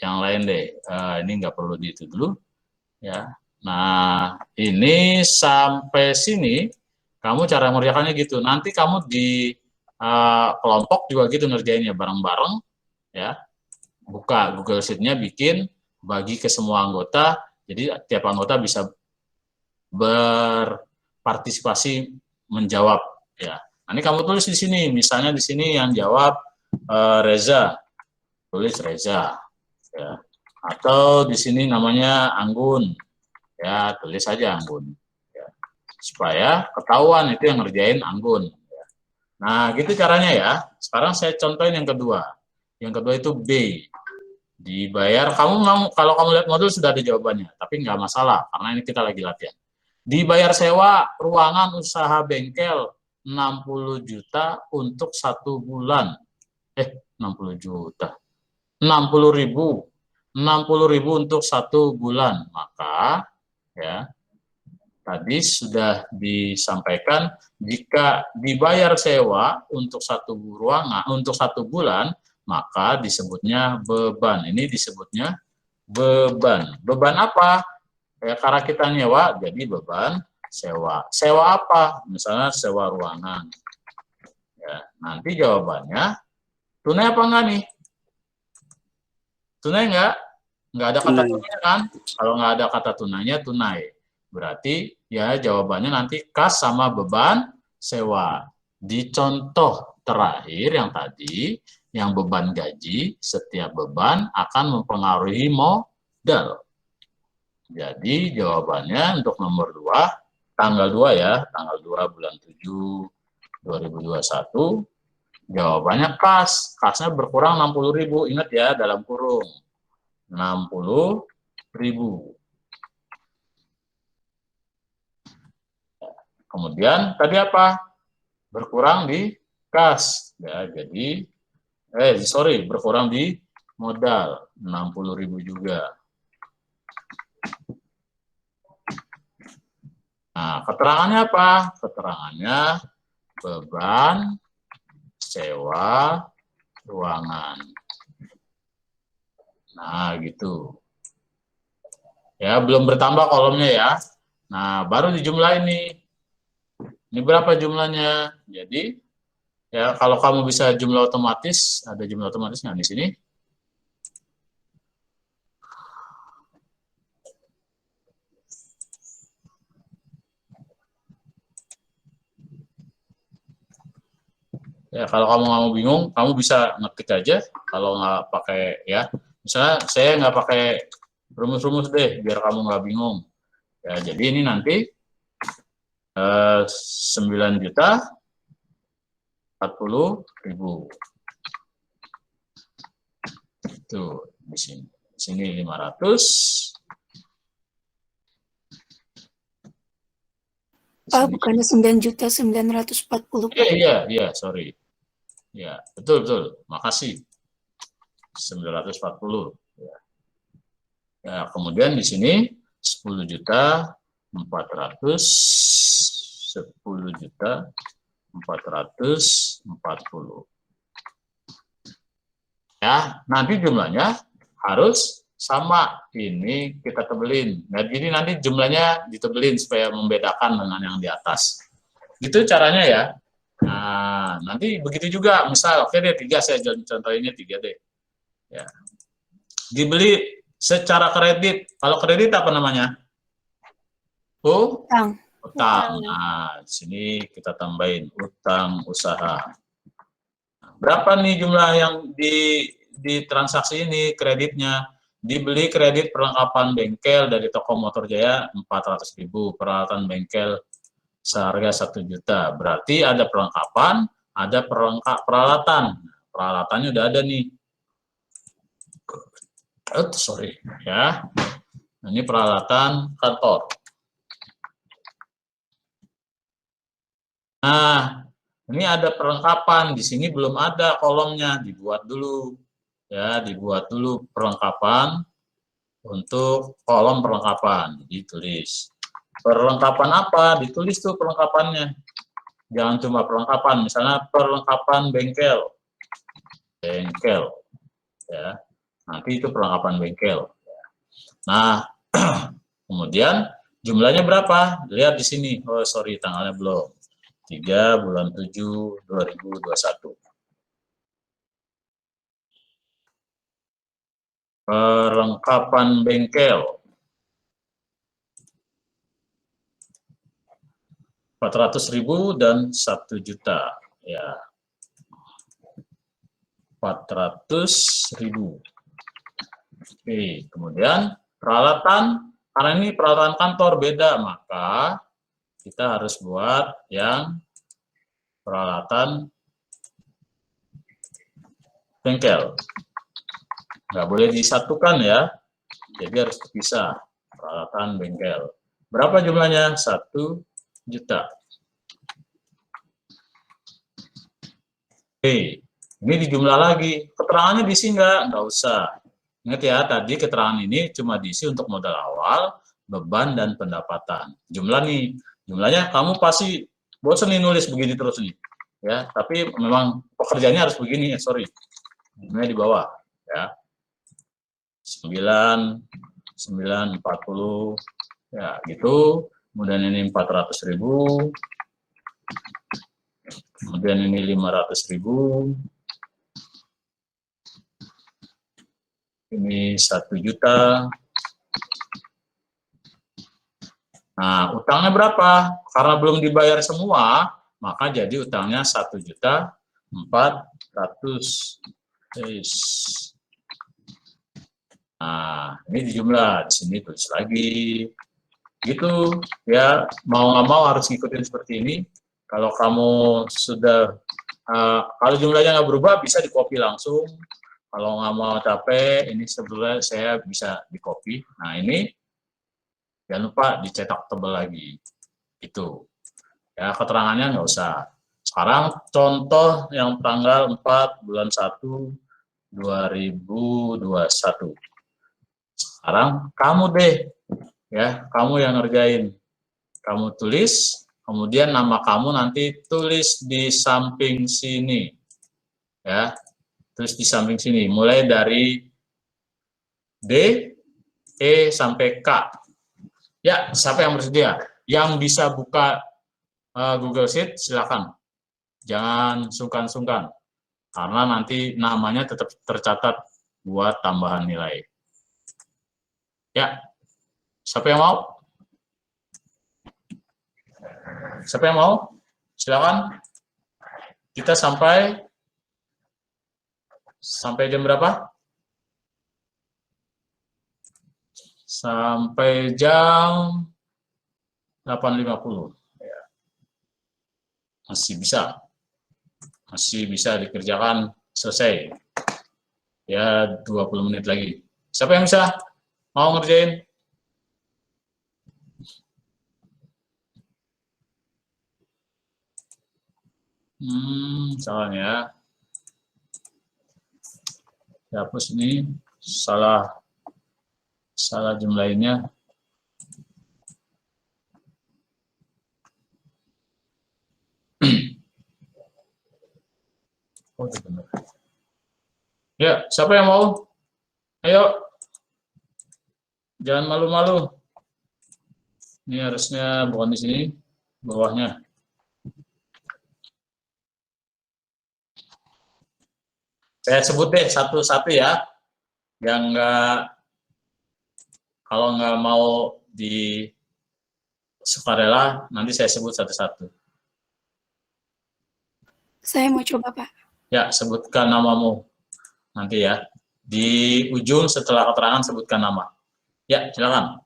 lain deh. Ini nggak perlu di itu dulu. Ya. Nah, ini sampai sini kamu cara mengerjakannya gitu. Nanti kamu di kelompok juga gitu ngerjainnya bareng-bareng. Ya. Buka Google Sheet-nya, bikin, bagi ke semua anggota. Jadi tiap anggota bisa berpartisipasi menjawab ya. Nanti kamu tulis di sini, misalnya di sini yang jawab Reza, tulis Reza ya. Atau di sini namanya Anggun ya, tulis saja Anggun ya. Supaya ketahuan itu yang ngerjain Anggun ya. Nah, gitu caranya ya. Sekarang saya contohin yang kedua. Yang kedua itu B. Dibayar, kalau kamu lihat modul sudah ada jawabannya, tapi nggak masalah, karena ini kita lagi latihan. Dibayar sewa ruangan usaha bengkel 60 juta untuk 1 bulan. 60 juta. 60.000. 60.000 untuk 1 bulan. Maka, ya, tadi sudah disampaikan, jika dibayar sewa untuk 1 ruangan, untuk 1 bulan, maka disebutnya beban. Ini disebutnya beban. Beban apa? Ya, karena kita nyewa, jadi beban sewa. Sewa apa? Misalnya sewa ruangan. Ya, nanti jawabannya, tunai apa enggak nih? Tunai enggak? Enggak ada kata tunai kan? Kalau enggak ada kata tunainya, tunai. Berarti ya jawabannya nanti kas sama beban sewa. Di contoh terakhir yang tadi, yang beban gaji, setiap beban akan mempengaruhi modal. Jadi jawabannya untuk nomor 2, tanggal 2 ya, tanggal 2 bulan 7 2021, jawabannya kas. Kasnya berkurang 60.000, ingat ya, dalam kurung. 60.000. Kemudian tadi apa? Berkurang di kas. Ya, jadi berkurang di modal 60.000 juga. Nah, keterangannya apa? Keterangannya beban sewa ruangan. Nah, gitu. Ya, belum bertambah kolomnya ya. Nah, baru dijumlah ini. Ini berapa jumlahnya? Jadi, ya kalau kamu bisa jumlah otomatis, ada jumlah otomatis nggak di sini? Ya, kalau kamu nggak mau bingung, kamu bisa ngetik aja. Kalau nggak pakai, ya, misalnya saya nggak pakai rumus-rumus deh, biar kamu nggak bingung. Ya, jadi ini nanti 9.040.000. Tuh, di sini. Di sini 500. Pak, bukannya 9.940.000. Iya, sorry. Ya, betul. Makasih. 940. Ya. Ya, kemudian di sini 10.400, 10.440. Ya, nanti jumlahnya harus sama. Ini kita tebelin. Nah, jadi nanti jumlahnya ditebelin supaya membedakan dengan yang di atas. Gitu caranya ya. Nah, nanti begitu juga. Misal, oke deh 3, saya contohinnya 3 deh. Ya. Dibeli secara kredit. Kalau kredit apa namanya? Utang. Nah, sini kita tambahin utang usaha. Berapa nih jumlah yang di transaksi ini kreditnya? Dibeli kredit perlengkapan bengkel dari toko Motor Jaya 400.000, peralatan bengkel seharga 1 juta. Berarti ada perlengkapan, ada peralatan. Peralatannya udah ada nih. Ya. Ini peralatan kantor. Nah, ini ada perlengkapan, di sini belum ada kolomnya, dibuat dulu. Ya, dibuat dulu perlengkapan untuk kolom perlengkapan. Ditulis. Perlengkapan apa? Ditulis tuh perlengkapannya. Jangan cuma perlengkapan, misalnya perlengkapan bengkel. Bengkel. Ya. Nanti itu perlengkapan bengkel. Nah, kemudian jumlahnya berapa? Lihat di sini. Oh, sorry, tanggalnya belum. 3 bulan 7 2021. Perlengkapan bengkel 400.000 dan 1 juta. Ya. 400.000. Oke, kemudian peralatan, karena ini peralatan kantor beda, maka kita harus buat yang peralatan bengkel. Nggak boleh disatukan ya, jadi harus dipisah. Peralatan bengkel. Berapa jumlahnya? 1 juta. Oke, ini dijumlah lagi. Keterangannya diisi nggak usah. Ingat ya, tadi keterangan ini cuma diisi untuk modal awal, beban, dan pendapatan. Jumlah nih, jumlahnya kamu pasti bosan nih nulis begini terus nih. Ya, tapi memang pekerjaannya harus begini, sorry. Jumlahnya di bawah. Ya. 9.940, ya gitu. Kemudian ini 400.000. Kemudian ini 500.000. Ini 1 juta. Nah, utangnya berapa? Karena belum dibayar semua, maka jadi utangnya 1.400.000. Nah, ini dijumlah, di sini tulis lagi. Gitu, ya, mau nggak mau harus ngikutin seperti ini. Kalau kamu sudah, kalau jumlahnya nggak berubah, bisa di-copy langsung. Kalau nggak mau capek, ini sebenarnya saya bisa di-copy. Nah, ini jangan lupa dicetak tebal lagi. Itu. Ya, keterangannya nggak usah. Sekarang contoh yang tanggal 4 bulan 1 2021. Sekarang kamu deh, ya, kamu yang ngerjain. Kamu tulis, kemudian nama kamu nanti tulis di samping sini. Ya, tulis di samping sini. Mulai dari D, E, sampai K. Ya, siapa yang bersedia? Yang bisa buka Google Sheet, silakan. Jangan sungkan-sungkan. Karena nanti namanya tetap tercatat buat tambahan nilai. Ya, siapa yang mau? Siapa yang mau? Silakan. Kita sampai jam berapa? Sampai jam 8.50. Ya. Masih bisa dikerjakan selesai. Ya, 20 menit lagi. Siapa yang bisa? Mau ngerjain? Salahnya ya. Hapus ini, salah jumlahinnya. Oh, benar. Ya, siapa yang mau? Ayo. Jangan malu-malu. Ini harusnya bukan di sini, bawahnya. Saya sebut deh satu-satu ya. Yang kalau nggak mau di sukarela, nanti saya sebut satu-satu. Saya mau coba, Pak. Ya, sebutkan namamu nanti ya. Di ujung setelah keterangan sebutkan nama. Ya, silakan.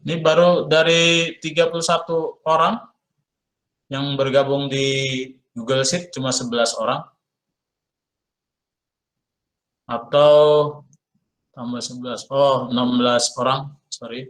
Ini baru dari 31 orang yang bergabung di Google Sheet, cuma 11 orang. Atau tambah 11, oh 16 orang, sorry.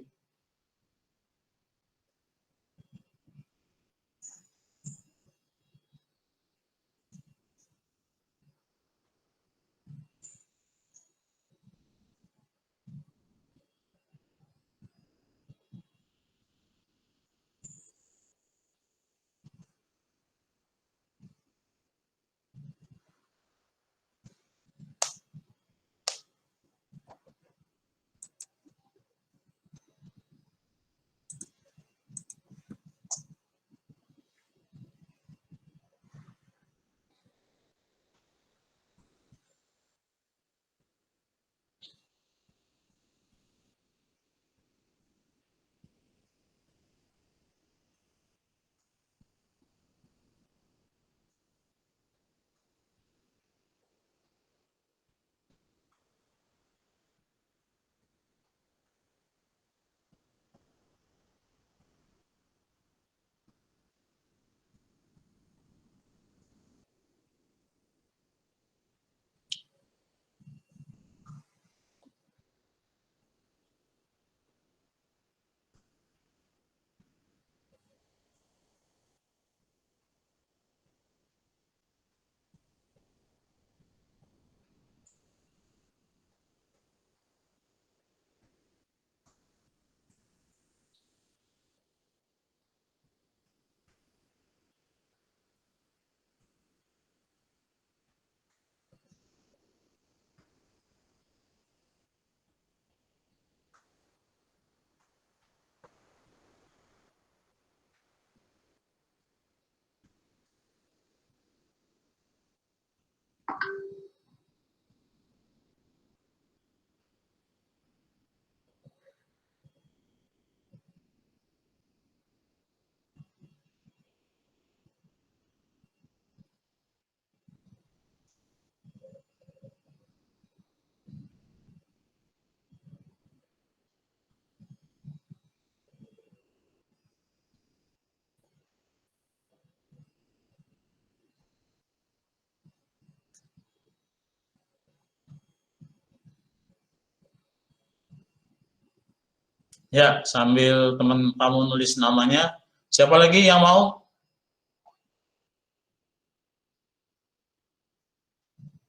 Ya, sambil teman kamu nulis namanya. Siapa lagi yang mau?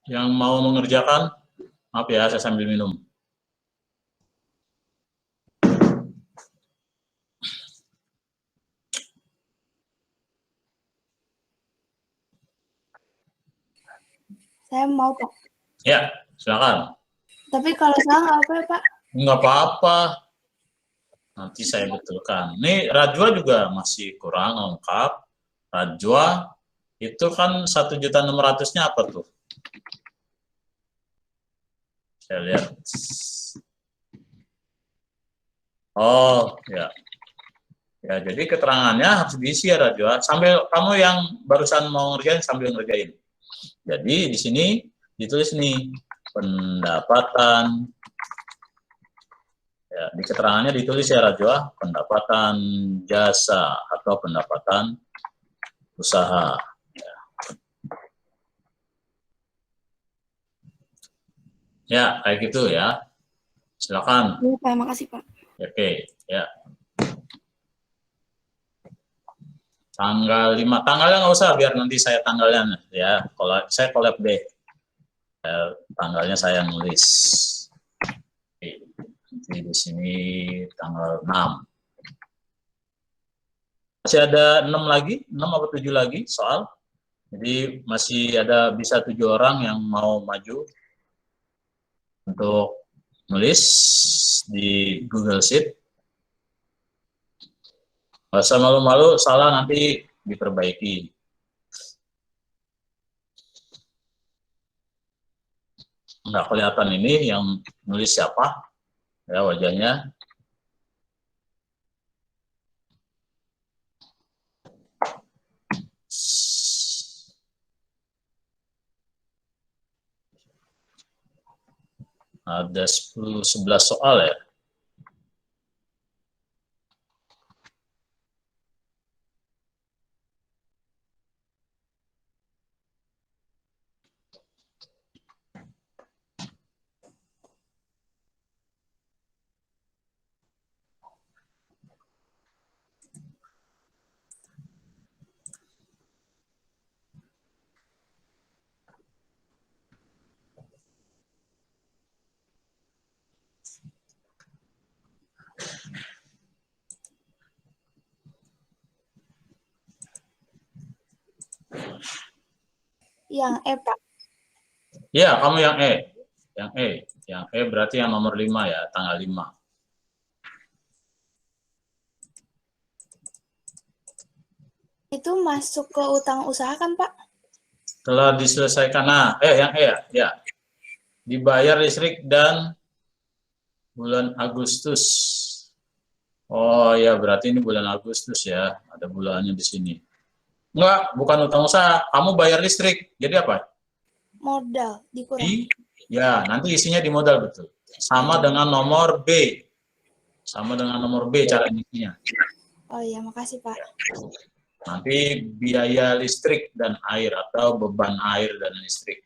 Yang mau mengerjakan? Maaf ya, saya sambil minum. Saya mau, Pak. Ya, silakan. Tapi kalau salah nggak apa ya, Pak? Nggak apa-apa. Nanti saya betulkan. Ini Rajwa juga masih kurang lengkap. Rajwa itu kan 1.600.000-nya apa tuh? Saya lihat. Oh, ya. Ya, jadi keterangannya harus diisi ya Rajwa. Sambil kamu yang barusan mau ngerjain sambil ngerjain. Jadi di sini ditulis nih pendapatan. Ya, di keterangannya ditulis ya Rajwa, pendapatan jasa atau pendapatan usaha. Ya, kayak gitu ya. Silakan. Ya, Pak, makasih, Pak. Oke, ya. Tanggal 5, tanggalnya nggak usah, biar nanti saya tanggalnya ya. Kalau saya collab deh. Tanggalnya saya nulis. Oke. Nanti di sini tanggal 6. Masih ada 6 lagi, 6 atau 7 lagi soal. Jadi masih ada bisa 7 orang yang mau maju untuk nulis di Google Sheet. Nggak usah malu-malu, salah nanti diperbaiki. Nggak kelihatan ini yang nulis siapa, ya wajahnya. Ada 10-11 soal ya. Yang E, Pak. Iya, kamu yang E. Yang E. Yang E berarti yang nomor 5 ya, tanggal 5. Itu masuk ke utang usaha kan, Pak? Telah diselesaikan. Nah, yang E ya. Ya. Dibayar listrik dan bulan Agustus. Oh ya, berarti ini bulan Agustus ya. Ada bulannya di sini. Enggak, bukan utang usaha. Kamu bayar listrik. Jadi apa? Modal dikurang. Ya, nanti isinya di modal betul. Sama dengan nomor B. Sama dengan nomor B cara isinya. Oh iya, makasih, Pak. Nanti biaya listrik dan air atau beban air dan listrik.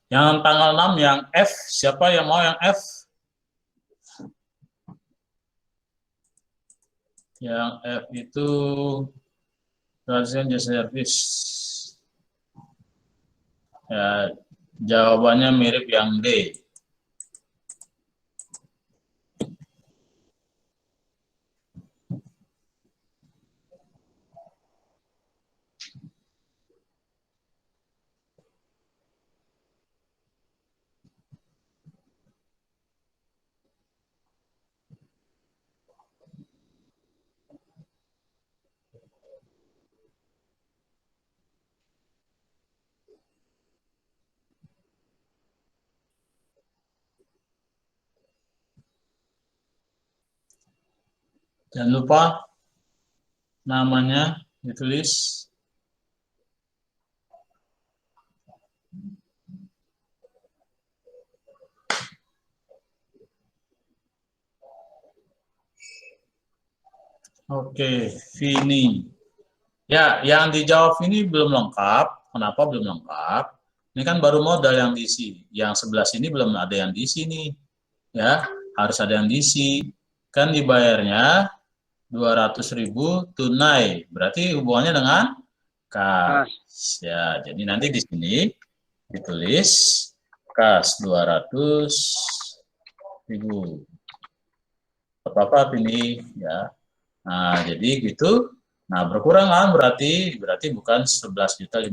Yang tanggal 6 yang F, siapa yang mau yang F? Yang F itu jasa service. Ya, jawabannya mirip yang D. Jangan lupa namanya ditulis. Oke, Vini. Ya, yang dijawab ini belum lengkap. Kenapa belum lengkap? Ini kan baru modal yang diisi. Yang sebelah sini belum ada yang diisi nih. Ya, harus ada yang diisi. Kan dibayarnya 200.000 tunai. Berarti hubungannya dengan kas. Ya, jadi nanti di sini ditulis kas 200.000. Apa ini ya. Nah, jadi gitu. Nah, berkurang kan berarti bukan 11.540,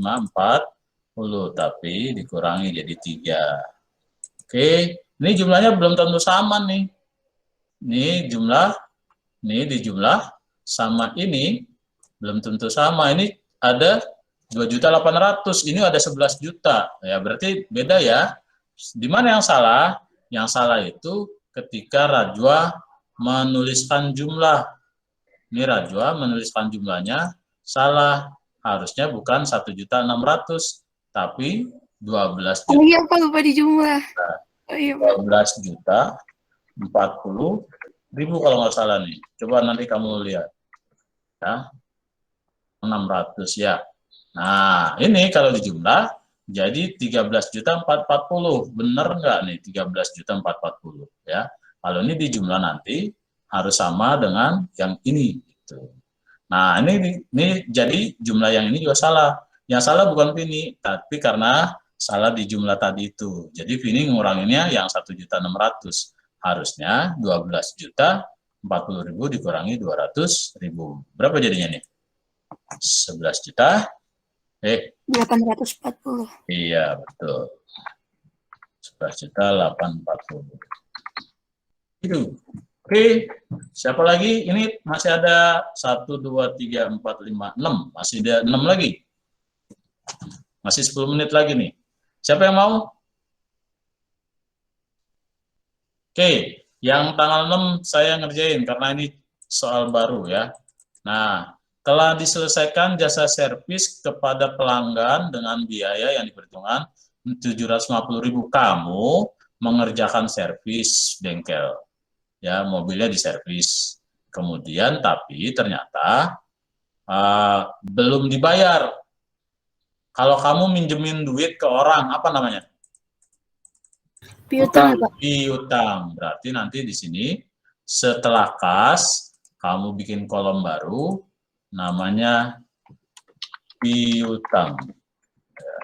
tapi dikurangi jadi 3. Oke, ini jumlahnya belum tentu sama nih. Ini dijumlah sama ini belum tentu sama. Ini ada 2.800.000, ini ada 11 juta. Ya, berarti beda ya. Di mana yang salah? Yang salah itu ketika Rajwa menuliskan jumlah. Ini Rajwa menuliskan jumlahnya salah. Harusnya bukan 1.600.000, tapi 12 juta. Oh iya, Pak, lupa di jumlah. Oh iya, Pak. 12.040.000 kalau nggak salah nih. Coba nanti kamu lihat. Ya. 600 ya. Nah, ini kalau dijumlah jadi 13.440.000. Bener nggak nih 13.440.000 ya? Kalau ini dijumlah nanti harus sama dengan yang ini gitu. Nah, ini jadi jumlah yang ini juga salah. Yang salah bukan Vini, tapi karena salah di jumlah tadi itu. Jadi Vini nguranginnya yang 1.600.000. Harusnya 12.040.000 dikurangi 200.000. Berapa jadinya nih? 11 juta 840. Iya, betul. 11.840.000. Itu. Oke, siapa lagi? Ini masih ada 1, 2, 3, 4, 5, 6. Masih ada 6 lagi. Masih 10 menit lagi nih. Siapa yang mau? Oke, yang tanggal 6 saya ngerjain karena ini soal baru ya. Nah, telah diselesaikan jasa servis kepada pelanggan dengan biaya yang diperhitungkan 750.000. Kamu mengerjakan servis bengkel. Ya, mobilnya diservis. Kemudian tapi ternyata belum dibayar. Kalau kamu minjemin duit ke orang, apa namanya? Piutang, Pak. Piutang. Berarti nanti di sini setelah kas kamu bikin kolom baru namanya piutang. Ya.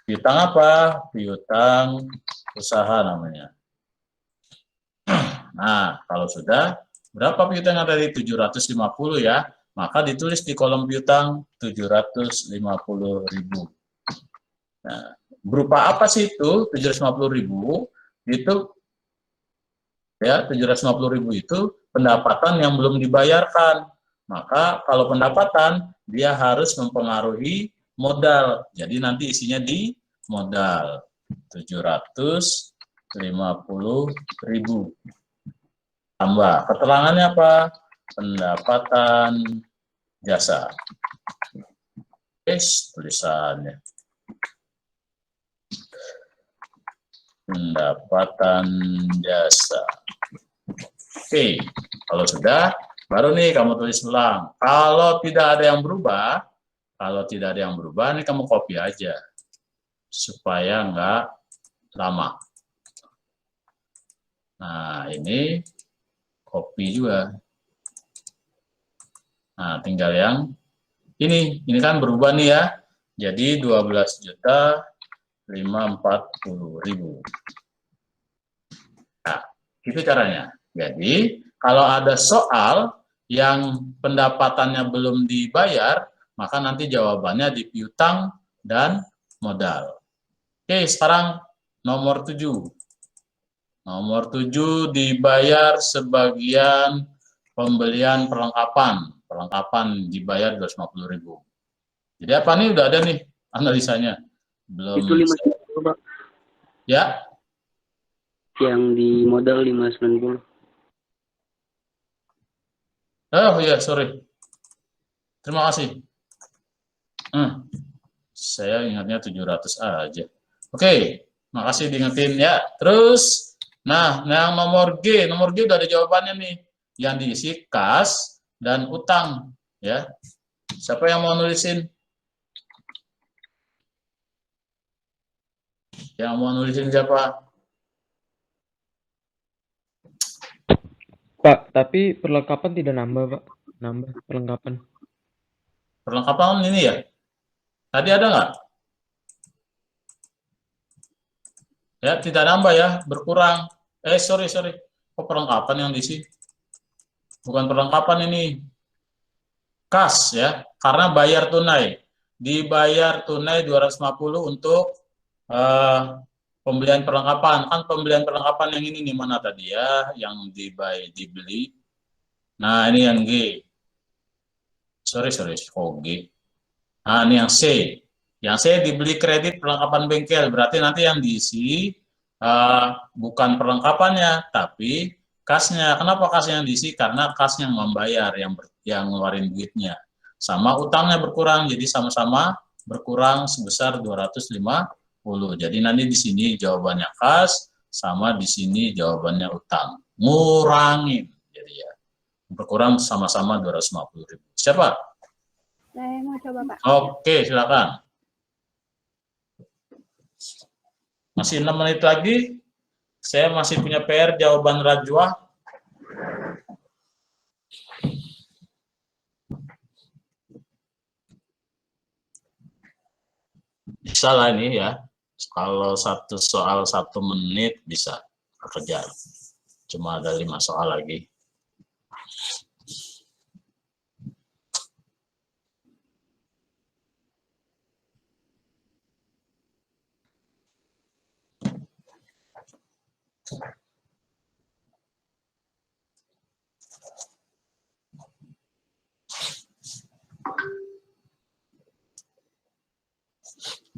Piutang apa? Piutang usaha namanya. Nah, kalau sudah, berapa piutang yang dari 750 ya? Maka ditulis di kolom piutang 750.000. Nah, berupa apa sih itu 750.000? Itu ya 750.000 itu pendapatan yang belum dibayarkan. Maka kalau pendapatan dia harus mempengaruhi modal. Jadi nanti isinya di modal 750.000. Tambah keterangannya apa? Pendapatan jasa. Tulisannya. Pendapatan jasa. Oke, kalau sudah, baru nih kamu tulis ulang. Kalau tidak ada yang berubah, ini kamu copy aja. supaya nggak lama. Nah, ini copy juga. Nah, tinggal yang ini kan berubah nih ya. Jadi 12.540.000. Nah, itu caranya. Jadi, kalau ada soal yang pendapatannya belum dibayar, maka nanti jawabannya di piutang dan modal. Oke, sekarang nomor 7. Nomor 7 dibayar sebagian pembelian perlengkapan. Perlengkapan dibayar 250.000. Jadi apa nih, udah ada nih analisanya? Belum. Itu 590, Pak. Ya. Yang di modal 590. Oh iya, sorry. Terima kasih. Saya ingatnya 700 aja. Oke, makasih diingetin ya. Terus, nah yang nomor G udah ada jawabannya nih. Yang diisi kas dan utang, ya. Siapa yang mau nulisin? Yang mau nulisin siapa? Pak, tapi perlengkapan tidak nambah, Pak. Nambah perlengkapan. Perlengkapan ini ya? Tadi ada nggak? Ya, tidak nambah ya, berkurang. Sorry. Kok perlengkapan yang diisi? Bukan perlengkapan ini. Kas ya, karena bayar tunai. Dibayar tunai 250 untuk pembelian perlengkapan. Kan pembelian perlengkapan yang ini nih, mana tadi ya, yang dibeli. Nah, ini yang G. Sorry, oh G. Nah, ini yang C. Yang C dibeli kredit perlengkapan bengkel. Berarti nanti yang diisi bukan perlengkapannya, tapi kasnya. Kenapa kasnya yang diisi? Karena kasnya yang membayar, yang ngeluarin duitnya. Sama utangnya berkurang, jadi sama-sama berkurang sebesar 250. Jadi nanti di sini jawabannya kas, sama di sini jawabannya utang. Ngurangin, jadi ya. Berkurang sama-sama 250.000. Siapa? Saya mau coba, Pak. Oke, silakan. Masih 6 menit lagi. Saya masih punya PR jawaban Rajwa. Bisa lah ini ya. Kalau satu soal 1 menit bisa kejar. Cuma ada 5 soal lagi.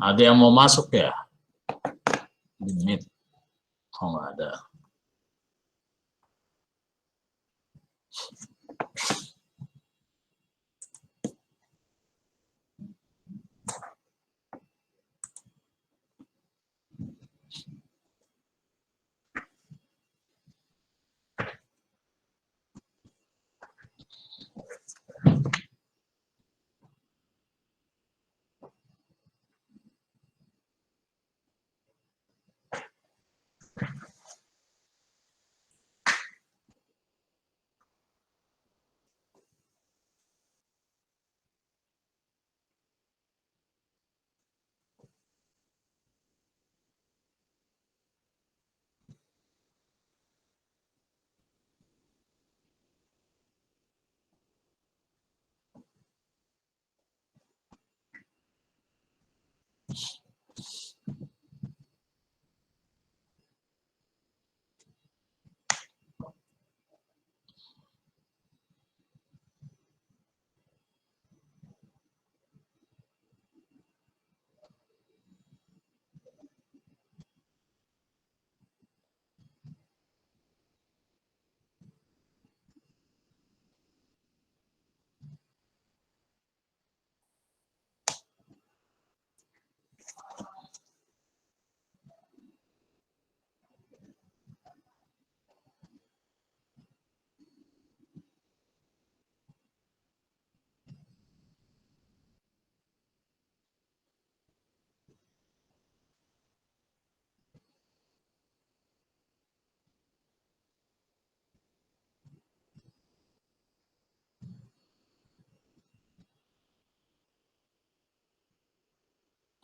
Ada yang mau masuk ya? Limit. Oh, nggak ada.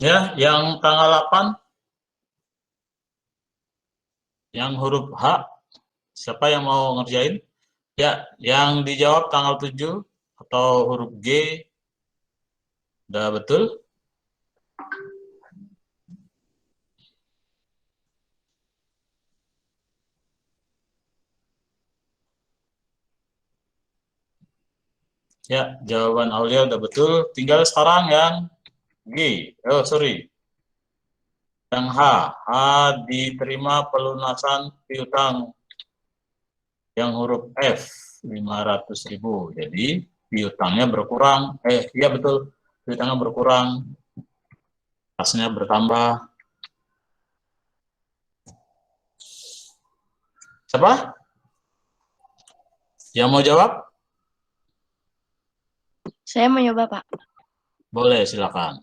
Ya, yang tanggal 8, yang huruf H, siapa yang mau ngerjain? Ya, yang dijawab tanggal 7 atau huruf G, udah betul? Ya, jawaban Aulia udah betul. Tinggal sekarang yang G. Oh, sorry. Yang H. H diterima pelunasan piutang yang huruf F 500.000. Jadi piutangnya berkurang. Iya betul. Piutangnya berkurang. Kasnya bertambah. Siapa? Yang mau jawab? Saya mau nyoba, Pak. Boleh, silakan.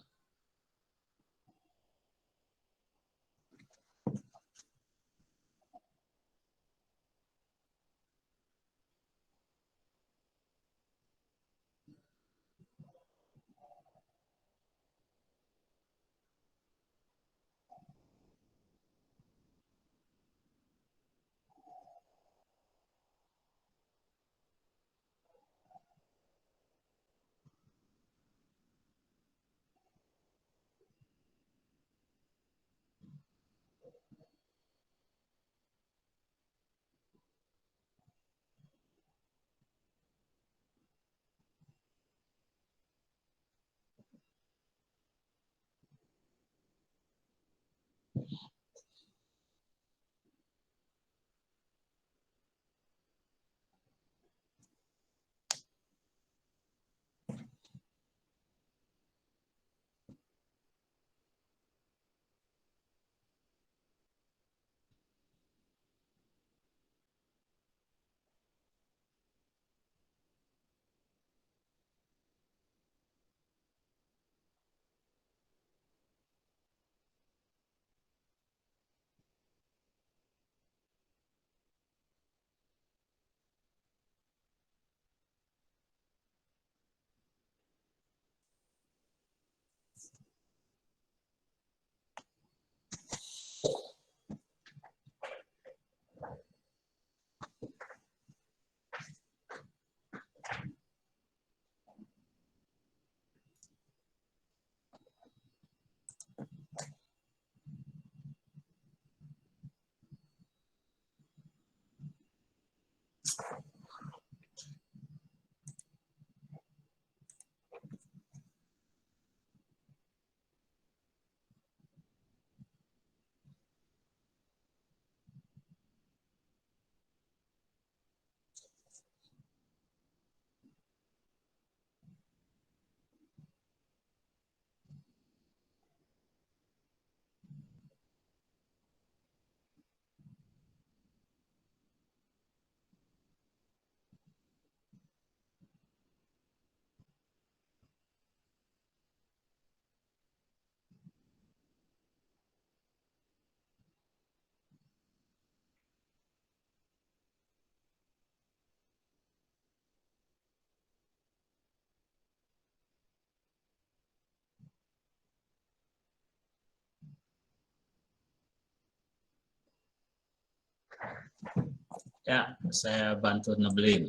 Ya, saya bantu nebelin.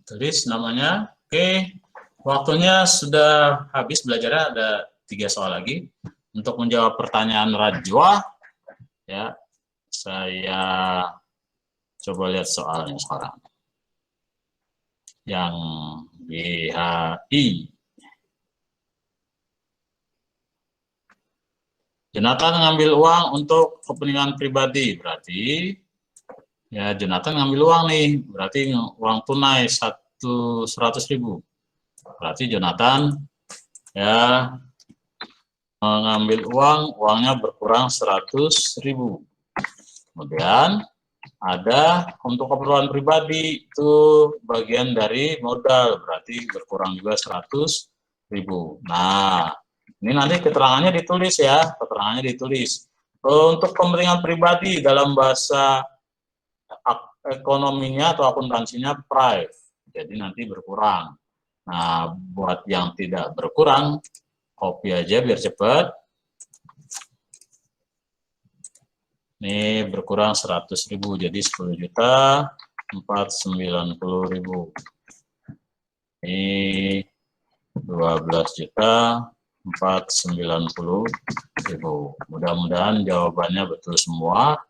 Tulis namanya. Oke, waktunya sudah habis belajarnya, ada 3 soal lagi. Untuk menjawab pertanyaan Rajwa, ya, saya coba lihat soalnya sekarang. Yang BHI. Jonathan ngambil uang untuk kepentingan pribadi, berarti ya Jonathan ngambil uang nih, berarti uang tunai 100.000. Berarti Jonathan ya mengambil uangnya berkurang 100.000. Kemudian ada untuk keperluan pribadi, itu bagian dari modal, berarti berkurang juga 100.000. Nah, ini nanti keterangannya ditulis ya, keterangannya ditulis. Untuk kepentingan pribadi dalam bahasa ekonominya atau akuntansinya prive, jadi nanti berkurang. Nah, buat yang tidak berkurang, copy aja biar cepat. Ini berkurang 100.000, jadi 10.490.000. Ini 12.490.000. Mudah-mudahan jawabannya betul semua.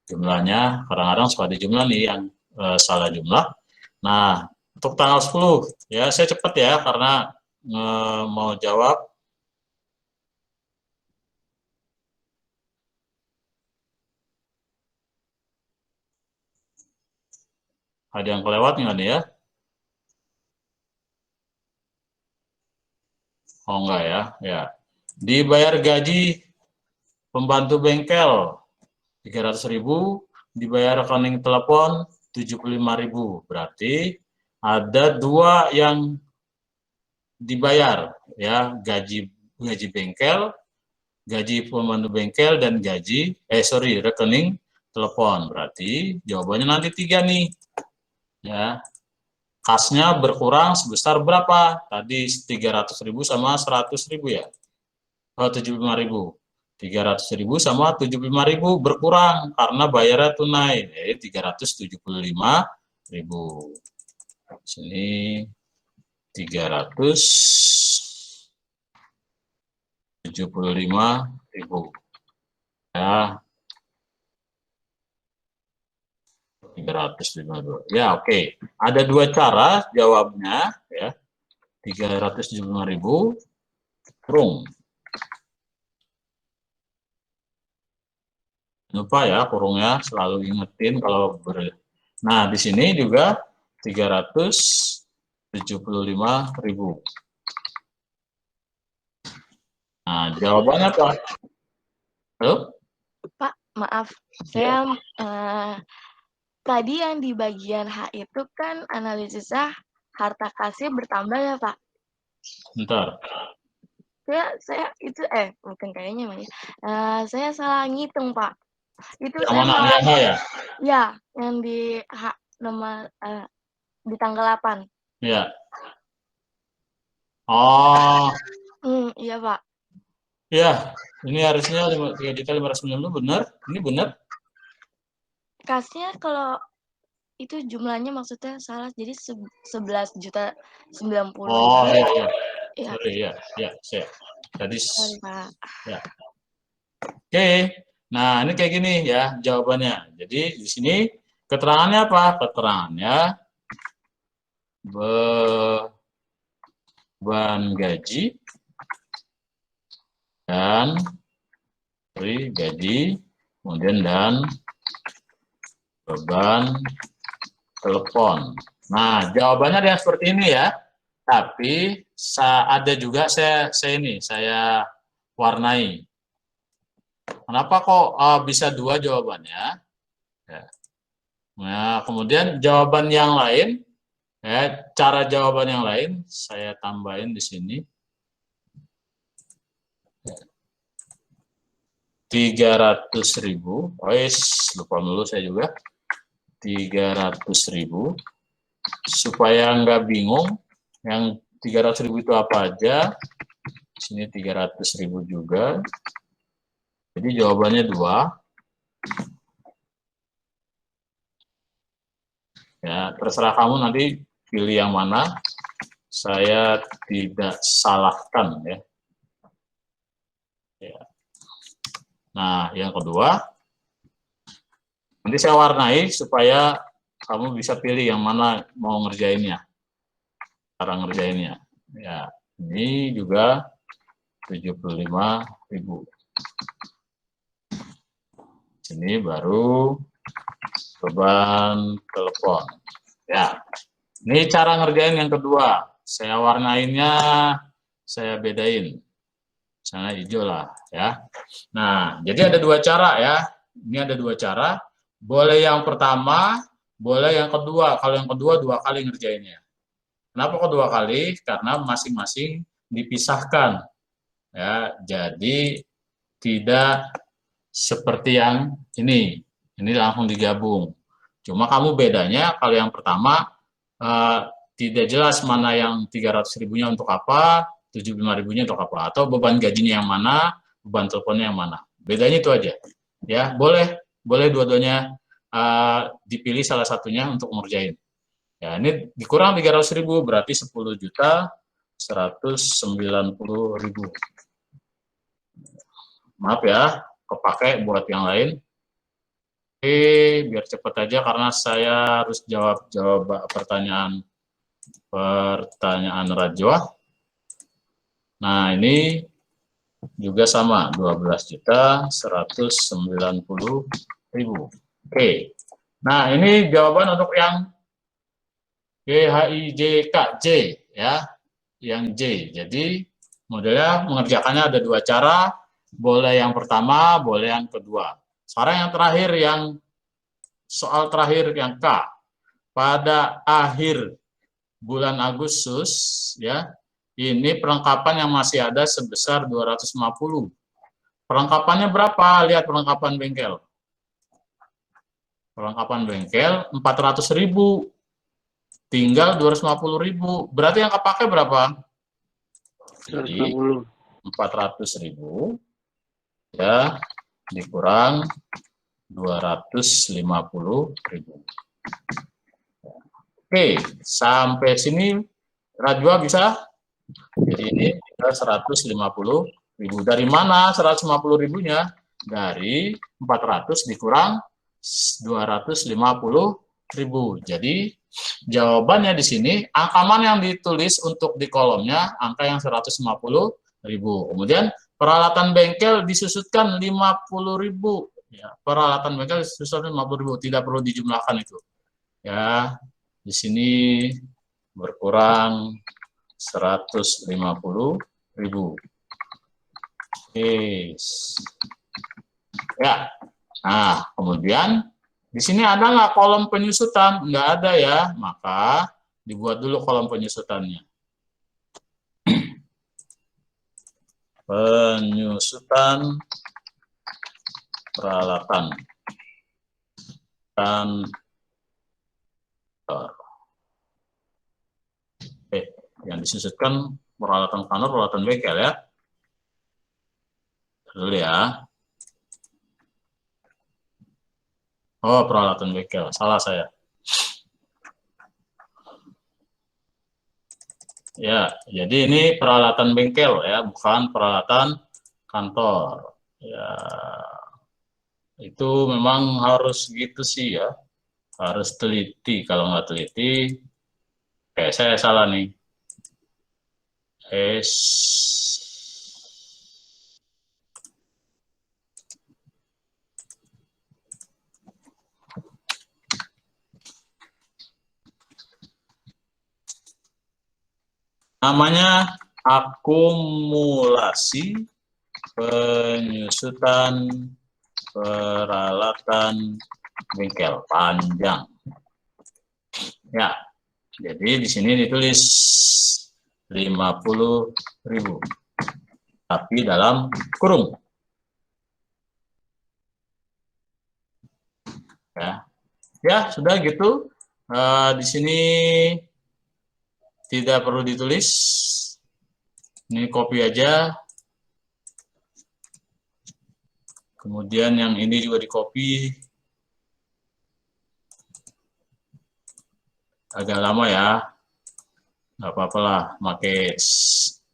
Jumlahnya, kadang-kadang suka ada jumlah nih yang salah jumlah. Nah, untuk tanggal 10, ya saya cepat ya, karena mau jawab. Ada yang kelewat nggak nih ya? Oh enggak ya, ya. Dibayar gaji pembantu bengkel 300.000, dibayar rekening telepon 75.000. Berarti ada dua yang dibayar ya, gaji bengkel, gaji pembantu bengkel, dan rekening telepon. Berarti jawabannya nanti 3 nih. Ya. Kasnya berkurang sebesar berapa? Tadi 300.000 sama 100.000 ya. Oh, 75.000. 300.000 sama 75.000 berkurang karena bayarnya tunai, yaitu 375.000. Sini 375.000. Ya. 352. Ya, oke. Ada dua cara jawabnya ya. 375.000 kurung. Lupa ya kurungnya, selalu ingetin kalau Nah, di sini juga 375.000. Nah, jawabannya apa? Halo? Pak, maaf. Saya tadi yang di bagian H itu kan analisisnya harta kasih bertambah ya, Pak? Bentar. Saya itu bukan kayaknya Mas. Saya salah ngitung, Pak. Itu Yang saya mana? malah Yang H ya? ya, yang di H nomor di tanggal 8. Iya. Oh. Iya, Pak. Ya, ini harusnya 3.590.000 benar? Ini benar? Kasnya kalau itu jumlahnya maksudnya salah, jadi 11.090.000. Oh, iya. Iya. Sorry, ya. Tadi Sorry, Pak. ya. Oke. Nah, ini kayak gini ya jawabannya. Jadi di sini keterangannya apa? Keterangannya beban gaji dan gaji, kemudian dan beban telepon. Nah, jawabannya ada yang seperti ini ya. Tapi ada juga saya warnai. Kenapa kok bisa 2 jawabannya? Ya. Nah, kemudian jawaban yang lain, ya, cara jawaban yang lain saya tambahin di sini. 300.000, lupa dulu saya juga. 300.000 supaya nggak bingung yang 300.000 itu apa aja. Sini 300.000 juga. Jadi jawabannya 2. Ya, terserah kamu nanti pilih yang mana. Saya tidak salahkan ya. Nah, yang kedua, nanti saya warnai supaya kamu bisa pilih yang mana mau ngerjainnya, cara ngerjainnya. Ya, ini juga 75.000. Ini baru beban telepon. Ya, ini cara ngerjain yang kedua. Saya warnainnya, saya bedain. Misalnya hijau lah ya. Nah, jadi ada 2 cara ya. Ini ada 2 cara. Boleh yang pertama, boleh yang kedua. Kalau yang kedua 2 kali ngerjainnya. Kenapa kok 2 kali? Karena masing-masing dipisahkan. Ya, jadi tidak seperti yang ini. Ini langsung digabung. Cuma kamu bedanya kalau yang pertama tidak jelas mana yang 300.000-nya untuk apa, 75.000-nya untuk apa, atau beban gajinya yang mana, beban teleponnya yang mana. Bedanya itu aja. Ya, boleh dua-duanya dipilih salah satunya untuk ngerjain. Ya, ini dikurang 300.000 berarti 10.190.000. Maaf ya, kepake buat yang lain. Oke, biar cepat aja karena saya harus jawab pertanyaan Rajwa. Nah, ini juga sama, 12.190.000. Oke. Nah, ini jawaban untuk yang GHIJKJ ya, yang J. Jadi modelnya mengerjakannya ada dua cara, boleh yang pertama, boleh yang kedua. Sekarang yang terakhir, yang soal terakhir yang K. Pada akhir bulan Agustus ya, ini perlengkapan yang masih ada sebesar 250. Perlengkapannya berapa? Lihat perlengkapan bengkel. Perlengkapan bengkel 400.000. Tinggal 250.000. Berarti yang kepake berapa? Jadi 400.000 ya dikurang 250.000. Oke, sampai sini Rajwa bisa? Jadi ini kita 150.000. Dari mana 150.000-nya? Dari 400 dikurang 250.000. Jadi jawabannya di sini angka mana yang ditulis untuk di kolomnya? Angka yang 150.000. Kemudian peralatan bengkel disusutkan 50.000. Ya, peralatan bengkel disusutkan 50.000. Tidak perlu dijumlahkan itu. Ya, di sini berkurang 150.000. Oke. Ya. Nah, kemudian di sini ada nggak kolom penyusutan? Nggak ada ya, maka dibuat dulu kolom penyusutannya. Penyusutan peralatan kantor. Yang disusutkan peralatan kantor, peralatan bengkel ya. Dulu ya. Oh, peralatan bengkel. Salah saya. Ya, jadi ini peralatan bengkel ya, bukan peralatan kantor. Ya, itu memang harus gitu sih ya. Harus teliti. Kalau nggak teliti, kayak saya salah nih. Namanya akumulasi penyusutan peralatan bengkel panjang. Ya, jadi di sini ditulis 50.000, tapi dalam kurung. Ya sudah gitu. Di sini tidak perlu ditulis. Ini copy aja. Kemudian yang ini juga di copy. Agak lama ya. Nggak apa-apa lah, pakai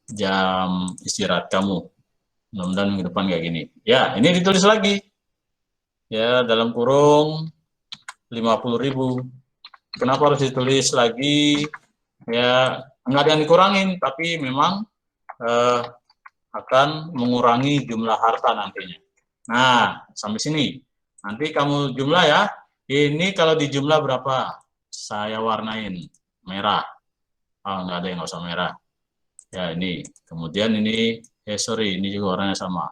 jam istirahat kamu. Mudah-mudahan minggu depan kayak gini. Ya, ini ditulis lagi. Ya, dalam kurung 50.000. Kenapa harus ditulis lagi? Ya, nggak ada yang dikurangin, tapi memang akan mengurangi jumlah harta nantinya. Nah, sampai sini. Nanti kamu jumlah ya. Ini kalau dijumlah berapa? Saya warnain merah. Nggak ada yang nggak usah merah. Ya, ini. Kemudian ini, sorry, ini juga warnanya sama.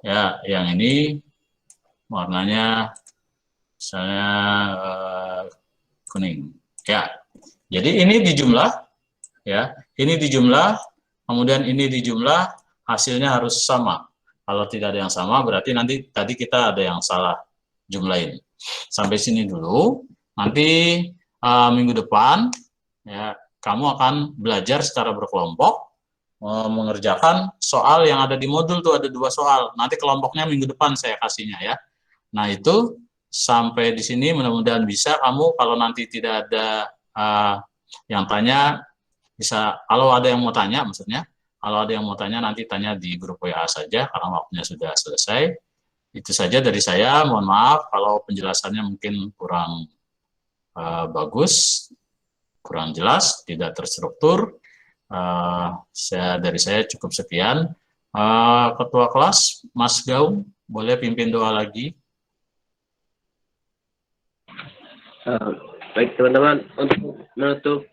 Ya, yang ini warnanya misalnya kuning. Ya, jadi ini dijumlah. Ya, ini dijumlah. Kemudian ini dijumlah. Hasilnya harus sama. Kalau tidak ada yang sama, berarti nanti tadi kita ada yang salah jumlahin. Sampai sini dulu. Nanti minggu depan ya kamu akan belajar secara berkelompok mengerjakan soal yang ada di modul tuh, ada 2 soal. Nanti kelompoknya minggu depan saya kasihnya ya. Nah itu sampai di sini mudah-mudahan bisa. Kamu kalau nanti tidak ada yang tanya, bisa kalau ada yang mau tanya maksudnya, kalau ada yang mau tanya nanti tanya di grup WA saja karena waktunya sudah selesai. Itu saja dari saya, mohon maaf kalau penjelasannya mungkin kurang bagus, kurang jelas, tidak terstruktur. Dari saya cukup sekian. Ketua kelas, Mas Gaung, boleh pimpin doa lagi? Baik teman-teman, untuk menutup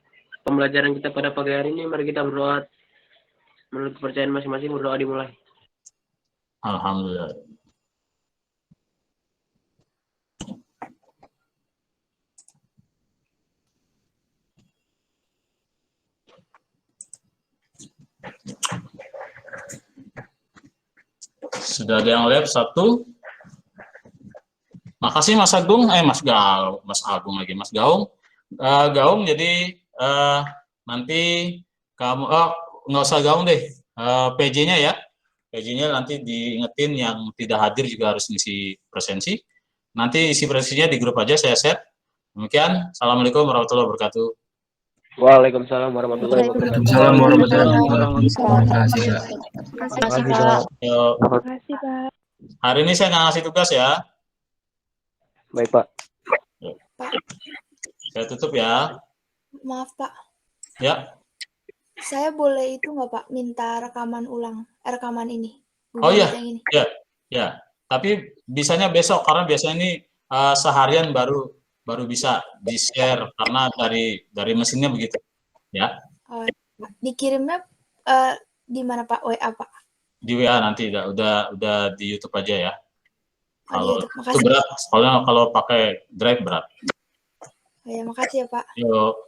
pembelajaran kita pada pagi hari ini, mari kita berdoa. Menurut kepercayaan masing-masing, berdoa dimulai. Alhamdulillah. Sudah ada yang lihat 1. Makasih Mas Agung, Mas Agung lagi, Mas Gaung. Gaung, jadi nanti kamu, nggak usah Gaung deh, PJ-nya ya. PJ-nya nanti diingetin yang tidak hadir juga harus ngisi presensi. Nanti isi presensinya di grup aja saya share. Demikian, Assalamualaikum warahmatullahi wabarakatuh. Waalaikumsalam warahmatullahi wabarakatuh. Waalaikumsalam warahmatullahi wabarakatuh. Terima kasih, Pak. Terima kasih, Pak. Hari ini saya nggak ngasih tugas ya. Baik, Pak. Saya tutup ya. Maaf, Pak. Ya. Saya boleh itu nggak, Pak? Minta rekaman ulang, rekaman ini. Oh iya, yang ini. ya. Tapi bisanya besok karena biasanya ini seharian baru bisa di-share karena dari mesinnya begitu. Ya. Dikirimnya di mana, Pak? WA, Pak? Di WA nanti udah di YouTube aja ya. Kalau itu berat, kalau pakai Drive berat. Ya, makasih ya, Pak. Yuk.